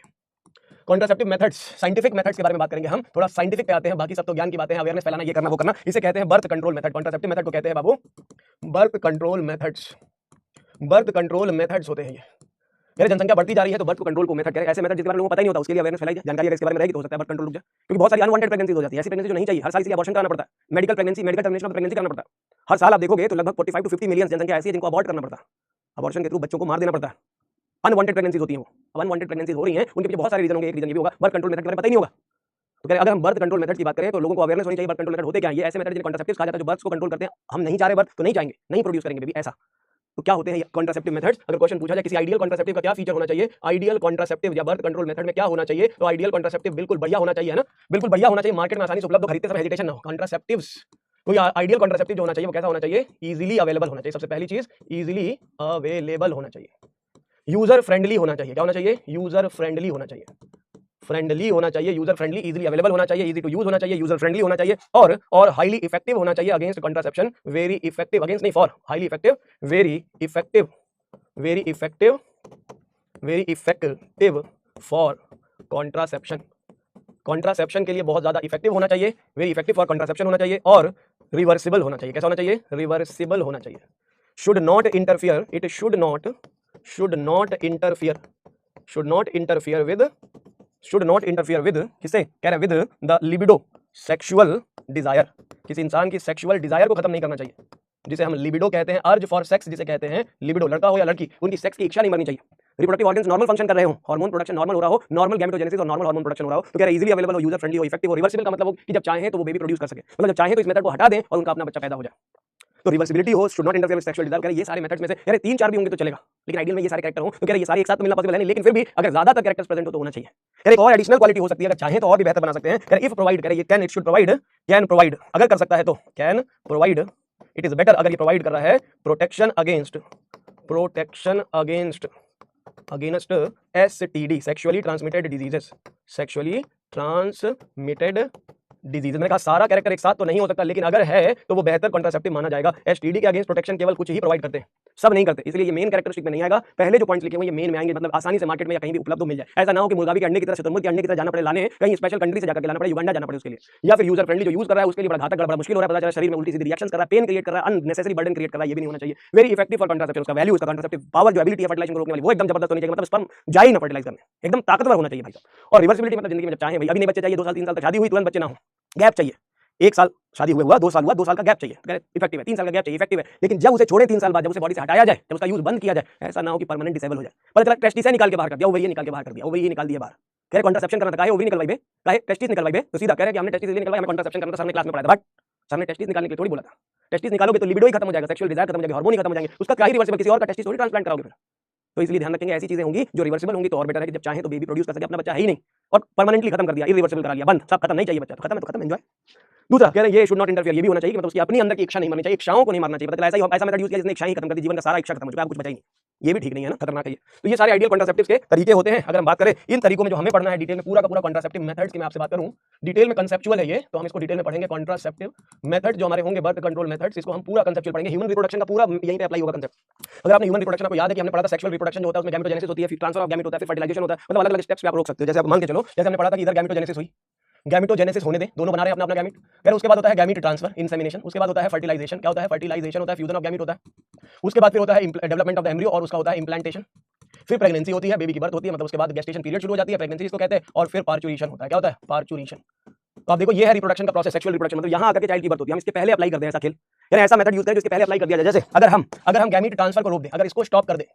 कॉन्ट्रासेप्टिव मेथड्स, साइंटिफिक मेथड्स के बारे में बात करेंगे हम, थोड़ा साइंटिफिक पे आते हैं, बाकी सब तो ज्ञान की बातें हैं, अवेयरनेस फैलाना, ये करना वो करना, इसे कहते हैं birth control method. Contraceptive method को कहते हैं बाबू birth control methods, birth control methods होते हैं ये। मेरी जनसंख्या बढ़ती जा रही है तो बर्थ कंट्रोल को मेथड कह रहे हैं, ऐसे मेथड जिसके बारे में लोगों को पता ही नहीं होता, उसके लिए अवेयरनेस फैलाई जाए, जानकारी अगर इसके बारे में रहेगी तो हो सकता है बर्थ कंट्रोल रुक जाए, क्योंकि बहुत सारी अनवांटेड प्रेगनेंसी हो जाती है, ऐसी प्रेगनेंसी जो नहीं चाहिए, हर साल इसलिए अबॉर्शन कराना पड़ता है, medical pregnancy, medical termination of pregnancy करना पड़ता है, हर साल आप देखोगे तो लगभग 45 to 50 मिलियन जनसंख्या ऐसी है जिनको अबॉर्ट करना पड़ता है, अबॉर्शन के थ्रू बच्चों को मार देना पड़ता है, अनवांटेड प्रेगनेंसी होती है वो, अब अनवांटेड प्रेगनेंसी हो रही है, उनके पीछे बहुत सारे रीजन होंगे, एक रीजन ये भी होगा बर्थ कंट्रोल मेथड के बारे में पता ही नहीं होगा। तो कह अगर हम बर्थ कंट्रोल मेथड की बात करें तो लोगों को अवेयरनेस होनी चाहिए, बर्थ कंट्रोल मेथड होते क्या है, ये ऐसे मेथड जिन्हें कॉन्ट्रासेप्टिव्स कहा जाता है, जो बर्थ को कंट्रोल करते हैं, हम नहीं चाह रहे बर्थ तो नहीं चाहेंगे, नहीं प्रोड्यूस करेंगे बेबी, ऐसा तो क्या होते हैं ये कॉन्ट्रासेप्टिव मेथड्स। अगर क्वेश्चन पूछा जाए किसी आइडियल कॉन्ट्रासेप्टिव का क्या फीचर होना चाहिए, आइडियल कॉन्ट्रासेप्टिव या बर्थ कंट्रोल मेथड में क्या होना चाहिए, तो आइडियल कॉन्ट्रासेप्टिव बिल्कुल बढ़िया होना चाहिए, है ना, बिल्कुल बढ़िया होना चाहिए, मार्केट में आसानी से उपलब्ध हो, खरीदते समय हेजिटेशन ना हो। कॉन्ट्रासेप्टिव्स कोई आइडियल कॉन्ट्रासेप्टिव जो होना चाहिए वो कैसा होना चाहिए, इजीली अवेलेबल होना चाहिए, सबसे पहली चीज इजीली अवेलेबल होना चाहिए, यूजर फ्रेंडली होना चाहिए, क्या होना चाहिए, यूजर फ्रेंडली होना चाहिए, फ्रेंडली होना चाहिए, यूजर फ्रेंडली, इजीली अवेलेबल होना चाहिए, इजी टू यूज होना चाहिए, यूजर फ्रेंडली होना चाहिए, और हाईली इफेक्टिव होना चाहिए against contraception, very effective, against नहीं for, highly effective, very effective, very effective, very effective for contraception, contraception के लिए बहुत ज्यादा इफेक्टिव होना चाहिए, वेरी इफेक्टिव फॉर कॉन्ट्रासेप्शन होना चाहिए, और रिवर्सिबल होना चाहिए, कैसा होना चाहिए, रिवर्सिबल होना चाहिए, should not interfere, it should not interfere, should not interfere with, should not interfere with, किससे कह रहे हैं, with the libido, sexual desire, किसी इंसान की सेक्सुअल डिजायर को खत्म नहीं करना चाहिए, जिसे हम लिबिडो कहते हैं, अर्ज फॉर सेक्स जिसे कहते हैं, लिबिडो, लड़का हो या लड़की, उनकी सेक्स की इच्छा नहीं मरनी चाहिए, रिप्रोडक्टिव ऑर्गन्स नॉर्मल फंक्शन कर रहे हो, हार्मोन प्रोडक्शन नॉर्मल हो रहा हो, नॉर्मल गैमेटोजेनेसिस और नॉर्मल हार्मोन प्रोडक्शन हो रहा हो, तो कह रहे इजीली अवेलेबल हो, यूजर फ्रेंडली हो, इफेक्टिव हो, रिवर्सिबल का मतलब हो कि जब चाहें तो वो बेबी प्रोड्यूस कर सके, मतलब जब चाहें तो इस मेथड को हटा दें और उनका अपना बच्चा पैदा हो जाए, तो रिवर्सिबिलिटी हो, should not interfere with sexual desire, कह रहे ये सारे मेथड्स में से यार 3-4 भी होंगे तो चलेगा, लेकिन आइडियल में ये सारे कैरेक्टर हो, तो कह रहे ये सारे एक साथ तो मिलना पॉसिबल है नहीं, लेकिन फिर भी अगर ज्यादातर कैरेक्टर्स प्रेजेंट हो तो होना चाहिए, कह रहे एक और एडिशनल क्वालिटी हो सकती है, अगर चाहें तो और भी बेहतर बना सकते हैं, कह रहे इफ प्रोवाइड, कह रहे ये can, it should provide, can provide, अगर कर सकता है तो can provide, it is better, अगर ये प्रोवाइड कर रहा है protection against, protection against, against STD, sexually transmitted diseases, sexually transmitted disease. मैंने कहा सारा कैरेक्टर एक साथ तो नहीं हो सकता, लेकिन अगर है तो वो बेहतर कॉन्ट्रासेप्टिव माना जाएगा। एसटीडी के अगेंस्ट प्रोटेक्शन केवल कुछ ही प्रोवाइड करते हैं, सब नहीं करते, इसलिए ये मेन कैरेक्टरिस्टिक में नहीं आएगा, पहले जो पॉइंट्स लिखे हुए ये मेन में आएंगे, मतलब आसानी से मार्केट में या कहीं भी उपलब्ध मिल जाए, ऐसा ना हो कि मुर्गा के अंडे की तरह, शतुरमुर्ग के अंडे की तरह जाना पड़े लाने, कहीं स्पेशल कंट्री से जाकर लाना पड़े, युगांडा जाना पड़े उसके लिए, या फिर यूजर फ्रेंडली जो यूज कर रहा है उसके लिए बड़ा घातक, बड़ा मुश्किल हो रहा है, पता चला शरीर में उल्टी सीधी रिएक्शन कर रहा है, पेन क्रिएट कर रहा है, अननेसेसरी बर्डन क्रिएट कर रहा है, ये भी नहीं होना चाहिए। वेरी इफेक्टिव फॉर कॉन्ट्रासेप्शन, उसका वैल्यू, उसका कॉन्ट्रासेप्टिव पावर, जो एबिलिटी है फर्टिलाइजेशन को रोकने वाली, वो एकदम जबरदस्त होनी चाहिए, मतलब स्पर्म जाए ना फर्टिलाइज करने, एकदम ताकतवर होना चाहिए भाई साहब। और रिवर्सिबिलिटी मतलब जिंदगी में जब चाहे भाई, अभी नहीं बच्चे चाहिए, 2 साल 3 साल तक शादी हुई तुरंत बच्चे ना हो, गैप चाहिए, 1 साल शादी हुआ 2 साल हुआ, 2 साल का गैप चाहिए, इफेक्टिव है, 3 साल का गैप चाहिए, इफेक्टिव है, लेकिन जब उसे छोड़े 3 साल बाद, जब उसे बॉडी से हटाया जाए, जब उसका यूज बंद किया जाए, ऐसा ना हो कि परमानेंट डिसेबल हो जाए, पता चला टेस्टिस निकाल के बाहर कर दिया, ओवरी निकाल के बाहर कर दिया, ओवरी निकाल दिया बाहर, कह रहे कॉन्ट्रासेप्शन करना था, काहे ओवरी निकलवाई बे, काहे टेस्टिस निकलवाई बे, तो सीधा कह रहे कि हमने टेस्टिस इसलिए निकलवाई, हमें कॉन्ट्रासेप्शन करना था, सर ने क्लास में पढ़ाया था, बट सर ने टेस्टिस निकालने के लिए थोड़ी बोला था, टेस्टिस निकालोगे तो लिबिडो ही खत्म हो जाएगा, सेक्सुअल डिजायर खत्म हो जाएगा, हार्मोन ही खत्म हो जाएंगे, उसका क्या ही रिवर्सिबल, किसी और का टेस्टिस थोड़ी ट्रांसप्लांट कराओगे फिर, तो इसलिए ध्यान रखेंगे ऐसी चीजें होंगी जो रिवर्सिबल होंगी तो और बेटर है कि जब चाहे तो बेबी प्रोड्यूस कर सके, अपना बच्चा है ही नहीं और परमानेंटली खत्म कर दिया, इरिवर्सिबल करा लिया, बंद, सब खत्म, नहीं चाहिए बच्चा, तो खत्म है तो खत्म, एंजॉय। दूसरा कह रहे हैं ये शुड नॉट इंटरफियर, ये भी होना चाहिए, मतलब उसकी अपनी अंदर की इच्छा नहीं मरनी चाहिए, इच्छाओं को नहीं मारना चाहिए, पता चला ऐसा मेथड यूज किया जिसने इच्छा ही खत्म कर दी, जीवन का सारा इच्छा खत्म हो चुका, अब कुछ बचा ही नहीं, ये भी ठीक नहीं है ना, खतरनाक है ये। तो ये सारे आइडियल कॉन्ट्रासेप्टिव्स के तरीके होते हैं। अगर हम बात करें इन तरीकों में जो हमें पढ़ना है डिटेल में, पूरा का पूरा कॉन्ट्रासेप्टिव मेथड्स की मैं आपसे बात करूं, डिटेल में कंसेप्चुअल है ये, तो हम इसको डिटेल में पढ़ेंगे। कॉन्ट्रासेप्टिव मेथड जो हमारे होंगे, बर्थ कंट्रोल मेथड्स, इसको हम पूरा कंसेप्चुअल पढ़ेंगे। ह्यूमन रिप्रोडक्शन का पूरा यहीं पे अप्लाई होगा कंसेप्ट। अगर आपने ह्यूमन रिप्रोडक्शन को याद है कि हमने पढ़ा था सेक्सुअल रिप्रोडक्शन जो होता है उसमें गैमेटोजेनेसिस होती है, फिर ट्रांसफर ऑफ गैमेट होता है, फिर फर्टिलाइजेशन होता है, मतलब अलग अलग स्टेप्स पे आप रोक सकते हो। जैसे आप मान के चलो, जैसे हमने पढ़ा था कि इधर गैमेटोजेनेसिस हुई, गैमेटोजेनेसिस होने दें, दोनों बना रहे हैं अपना अपना गैमेट। फिर उसके बाद होता है गैमेट ट्रांसफर, इंसेमिनेशन। उसके बाद होता है फर्टिलाइजेशन। क्या होता है? फर्टिलाइजेशन होता है फ्यूजन ऑफ गैमेट होता है। उसके बाद फिर होता है डेवलपमेंट ऑफ द एम्ब्रियो और उसका होता है इम्प्लांटेशन। फिर प्रेगनेंसी होती है, बेबी की बर्थ होती है, मतलब उसके बाद गेस्टेशन पीरियड शुरू हो जाती है, प्रेगनेंसी इसको कहते हैं। और फिर पार्चुरेशन होता है। क्या होता है? पार्चुरेशन। तो आप देखो ये है रिप्रोडक्शन का प्रोसेस, सेक्सुअल रिप्रोडक्शन, मतलब यहाँ आकर के चाइल्ड की बर्थ होती है। हम इसके पहले अप्लाई कर दें ऐसा खेल, यानी ऐसा मेथड यूज करें जिसके पहले अप्लाई कर दिया जाए। जैसे अगर हम गैमेट ट्रांसफर को रोक दें, अगर इसको स्टॉप कर दें,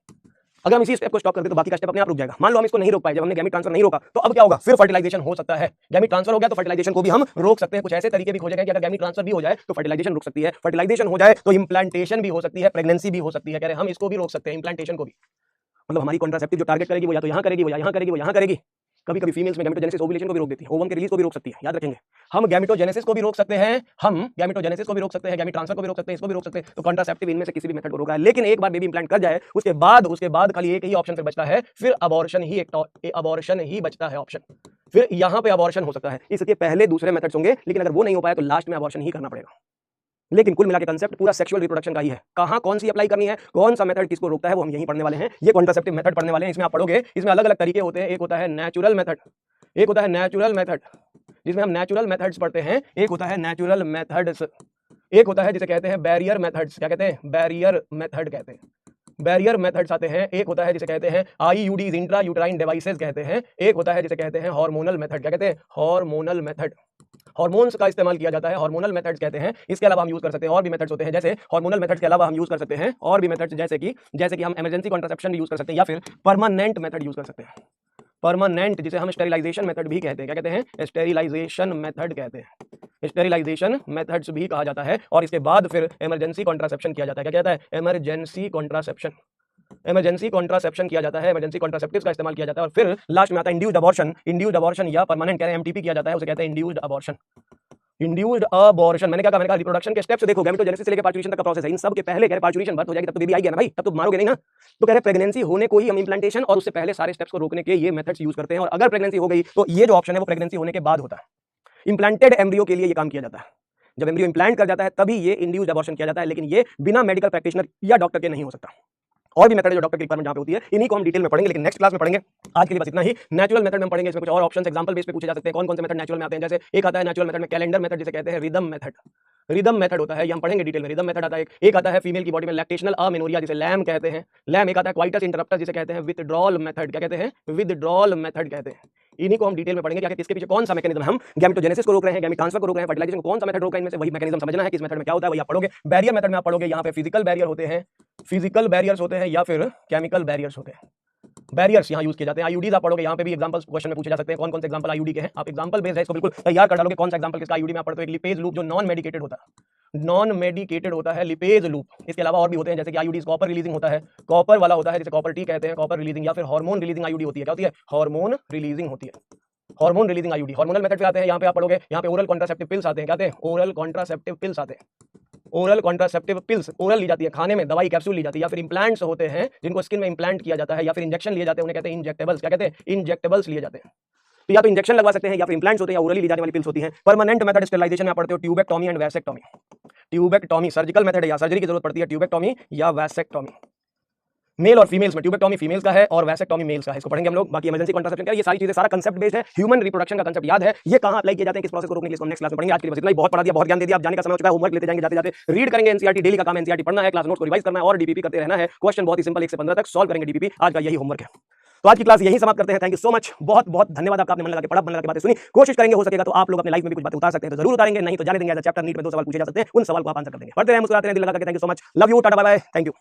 अगर हम इसी स्टेप को स्टॉप कर दें तो बाकी का स्टेप अपने आप रुक जाएगा। मान लो हम इसको नहीं रोक पाए, जब हमने गैमेट ट्रांसफर नहीं रोका तो अब क्या होगा? फिर फर्टिलाइजेशन हो सकता है। गैमेट ट्रांसफर हो गया तो फर्टिलाइजेशन को भी हम रोक सकते हैं। कुछ ऐसे तरीके भी खोजे गए कि अगर गैमेट ट्रांसफर भी हो जाए तो फर्टिलाइजेशन रुक सकती है, फर्टिलाइजेशन हो जाए तो इंप्लांटेशन भी हो सकती है, प्रेगनेंसी भी हो सकती है। कह रहे हैं हम इसको भी रोक सकते हैं, इंप्लांटेशन को भी। मतलब हमारी कॉन्ट्रासेप्टिव जो टारगेट करेगी वो या तो यहाँ करेगी, वो या यहाँ करेगी, वो यहाँ करेगी। कभी कभी फीमेल्स में गैमेटोजेनेसिस ओव्यूलेशन को भी रोक देती है, ओवम के रिलीज को भी रोक सकती है। याद रखेंगे, हम गैमेटोजेनेसिस को भी रोक सकते हैं, हम गैमेटोजेनेसिस को भी रोक सकते हैं, गैमेट ट्रांसफर को भी रोक सकते हैं, इसको भी रोक सकते हैं। तो कॉन्ट्रासेप्टिव इनमें से किसी भी मेथड को रोका है। लेकिन एक बार बेबी इंप्लांट कर जाए उसके बाद खाली एक ही ऑप्शन फिर बचता है, फिर अबॉर्शन ही अबॉर्शन ही बचता है ऑप्शन। फिर यहाँ पे अबॉर्शन हो सकता है, इसके पहले दूसरे मेथड्स होंगे, लेकिन अगर वो नहीं हो पाया तो लास्ट में अबॉर्शन ही करना पड़ेगा। लेकिन कुल मिला के कंसेप्ट पूरा सेक्सुअल रिप्रोडक्शन का ही है। कहां कौन सी अप्लाई करनी है, कौन सा मेथड किसको रोकता है, वो हम यहीं पढ़ने वाले हैं। ये कॉन्ट्रासेप्टिव मेथड पढ़ने वाले हैं, इसमें आप पढ़ोगे। इसमें अलग अलग तरीके होते हैं। एक होता है नेचुरल मेथड, एक होता है नेचुरल मेथड जिसमें हम नेचुरल मेथड्स पढ़ते हैं। एक होता है नेचुरल मेथड्स, एक होता है जिसे कहते हैं बैरियर मेथड्स। क्या कहते हैं? बैरियर मेथड कहते हैं। बैरियर मेथड्स आते हैं। एक होता है जिसे कहते हैं आईयूडीज, इंट्रा यूट्राइन डिवाइसेस कहते हैं। एक होता है जिसे कहते हैं हार्मोनल मेथड। क्या कहते हैं? Hormonal method. हार्मोन्स का इस्तेमाल किया जाता है, हार्मोनल मेथड्स कहते हैं। इसके अलावा हम यूज कर सकते हैं और भी मेथड्स होते हैं, जैसे हार्मोनल मेथड्स के अलावा हम यूज कर सकते हैं और भी मेथड्स, जैसे कि हम इमरजेंसी कॉन्ट्रासेप्शन यूज कर सकते हैं या फिर परमानेंट मेथड यूज कर सकते हैं। परमानेंट, जिसे हम स्टेरिलाइजेशन मेथड भी कहते हैं। क्या कहते हैं? स्टेरिलाइजेशन मेथड कहते हैं। स्टेरिलाइजेशन मेथड्स भी कहा जाता है। और इसके बाद फिर इमरजेंसी कॉन्ट्रासेप्शन किया जाता है। क्या कहता है? Emergency contraception. इमरजेंसी कॉन्ट्रासेप्शन किया जाता है, इमरजेंसी कॉन्ट्रासेप्टिव्स का इस्तेमाल किया जाता है। और फिर लास्ट में आता है इंड्यूस्ड अबॉर्शन। इंड्यूस्ड अबॉर्शन या परमानेंट कह रहे हैं एमटीपी किया जाता है, उसे कहते हैं इंड्यूस्ड अबॉर्शन। इंड्यूस्ड अबॉर्शन मैंने क्या कहा? मैंने कहा रिप्रोडक्शन के स्टेप्स देखो, गैमेटोजेनेसिस से लेकर पार्चुरेशन तक का प्रोसेस है। इन सब के पहले कह रहे पार्चुरेशन बर्थ हो जाएगी तब तो बेबी आई गया ना भाई, तब तो मारोगे नहीं ना। तो कह रहे प्रेगनेंसी होने को ही हम इंप्लांटेशन और उससे पहले सारे स्टेप्स को रोकने के ये मेथड्स यूज करते हैं। और अगर प्रेगनेंसी हो गई तो ये जो ऑप्शन है वो प्रेगनेंसी होने के बाद होता है। इंप्लांटेड एम्ब्रियो के लिए ये काम किया जाता है। जब एम्ब्रियो इंप्लांट कर जाता है तभी ये इंड्यूस्ड अबॉर्शन किया जाता है, लेकिन ये बिना मेडिकल प्रैक्टिशनर या डॉक्टर के नहीं हो सकता। और भी मेथड है जो डॉक्टर की रिक्वायरमेंट जहां पे होती है, इन्हीं को हम डिटेल में पढ़ेंगे, लेकिन नेक्स्ट क्लास में पढ़ेंगे। आज के लिए बस इतना ही। नेचुरल मेथड में हम पढ़ेंगे, इसमें कुछ और ऑप्शंस एग्जांपल बेस पे पूछे जा सकते हैं। कौन कौन से मेथड नेचुरल में आते हैं? जैसे एक आता है नेचुरल मेथड में कैलेंडर मेथड, जिसे कहते हैं रिदम मेथड। रिदम मेथड होता है, ये हम पढ़ेंगे डिटेल में। रिदम मेथड आता है एक आता है फीमेल की बॉडी में लैक्टेशनल अमेनोरिया, जिसे लैम कहते हैं। लैम एक आता है क्वाइटस इंटरप्टस, जिसे कहते हैं विथड्रॉल मेथड। क्या कहते हैं? विथड्रॉल मेथड कहते हैं। इन्हीं को हम डिटेल में पढ़ेंगे कि किसके पीछे कौन सा मैकेनिज्म। हम गैमेटोजेनेसिस को रोक रहे हैं, गैमेट ट्रांसफर को रोक रहे हैं, फर्टिलाइजेशन को कौन सा मेथड रोक रहे हैं, इनमें से वही मैकेनिज्म समझना है कि इस मेथड में क्या होता है, वही आप पढ़ोगे। बैरियर मेथड में आप पढ़ोगे यहाँ पे फिजिकल बैरियर होते हैं, फिजिकल बैरियर्स होते हैं या फिर केमिकल बैरियर्स होते हैं। बैरियर्स यहाँ यूज किए जाते हैं। आईयूडीज आप पढ़ोगे, यहाँ पे भी एग्जांपल्स क्वेश्चन में पूछे जा सकते हैं। कौन कौन से एग्जांपल आईयूडी के हैं, आप एग्जांपल बेस्ड है इसको बिल्कुल तैयार कर डालोगे। कौन सा एग्जांपल किसका आईयूडी में आप पढ़ते हो? एक लिपेज लूप जो नॉन मेडिकेटेड होता है, नॉन मेडिकेटेड होता है लिपेज लूप। इसके अलावा और भी होते हैं, जैसे कि आईयूडीज कॉपर रिलीजिंग होता है, कॉपर वाला होता है जिसे कॉपर टी कहते हैं, कॉपर रिलीजिंग, या फिर हार्मोन रिलीजिंग आईयूडी होती है। क्या होती है? हार्मोन रिलीजिंग होती है, hormone releasing IUD. Hormonal method पे आते हैं, यहाँ पे आप पढ़ोगे, यहाँ पे ओरल कॉन्ट्रासेप्टिव पिल्स आते हैं। क्या आते हैं? ओरल कॉन्ट्रासेप्टिव पिल्स आते हैं। ओरल कॉन्ट्रासेप्टिव पिल्स ओरल ली जाती है, खाने में दवाई कैप्सूल ली जाती है, या फिर इंप्लांट्स होते हैं जिनको स्किन में इंप्लांट किया जाता है, या फिर इंजेक्शन लिए जाते हैं, उन्हें कहते हैं इंजेक्टेबल्स। क्या कहते हैं? इंजेक्टेबल्स लिए जाते हैं। तो या तो इंजेक्शन लगवा सकते हैं या फिर इंप्लांट्स होते हैं या ओरली ली जाने वाली पिल्स होती हैं। परमानेंट मेथड स्टेरिलाइजेशन में आप पढ़ते हो tubectomy and vasectomy. Tubectomy surgical method है या सर्जरी की जरूरत पड़ती है, ट्यूबेक्टोमी या वैसेक्टोमी। मेल और फीमेल्स में ट्यूबेक्टोमी फीमेल्स का है और वैसेक्टोमी मेल्स का है, इसको पढ़ेंगे हम लोग। बाकी इमरजेंसी कॉन्ट्रासेप्शन क्या है, ये सारी चीजें सारा कंसेप्ट बेस्ड है, ह्यूमन रिप्रोडक्शन का कंसेप्ट याद है, ये कहां अप्लाई किए जाते हैं, किस प्रोसेस को रोकने के लिए, इसको नेक्स्ट क्लास में पढ़ेंगे। आज के लिए बस इतना ही, बहुत पढ़ा दिया, बहुत ज्ञान दे दिया, अब जाने का समय हो चुका है। होमवर्क लेते जाएंगे, जाते जाते रीड करेंगे एनसीईआरटी, डेली का काम एनसीईआरटी पढ़ना है, क्लास नोट्स को रिवाइज करना है और डीपीपी करते रहना है। क्वेश्चन बहुत ही सिंपल 1 से 15 तक सॉल्व करेंगे डीपीपी, आज का यही होमवर्क है। तो आज की क्लास यही समाप्त करते हैं। थैंक यू सो मच, बहुत बहुत धन्यवाद आपका, आपने मन लगा के पढ़ा, मन लगा के बातें सुनी। कोशिश करेंगे हो सकेगा तो आप लोग अपने लाइफ में भी कुछ बातें उतार सकते हैं, तो जरूर उतारेंगे, नहीं तो जाने देंगे। चैप्टर नीट में 2 सवाल पूछे जा सकते हैं, उन सवाल को आप आंसर कर देंगे। पढ़ते रहे, मुस्कुराते रहें, दिल लगा के। Thank you so much, love you, tata bye bye, thank you.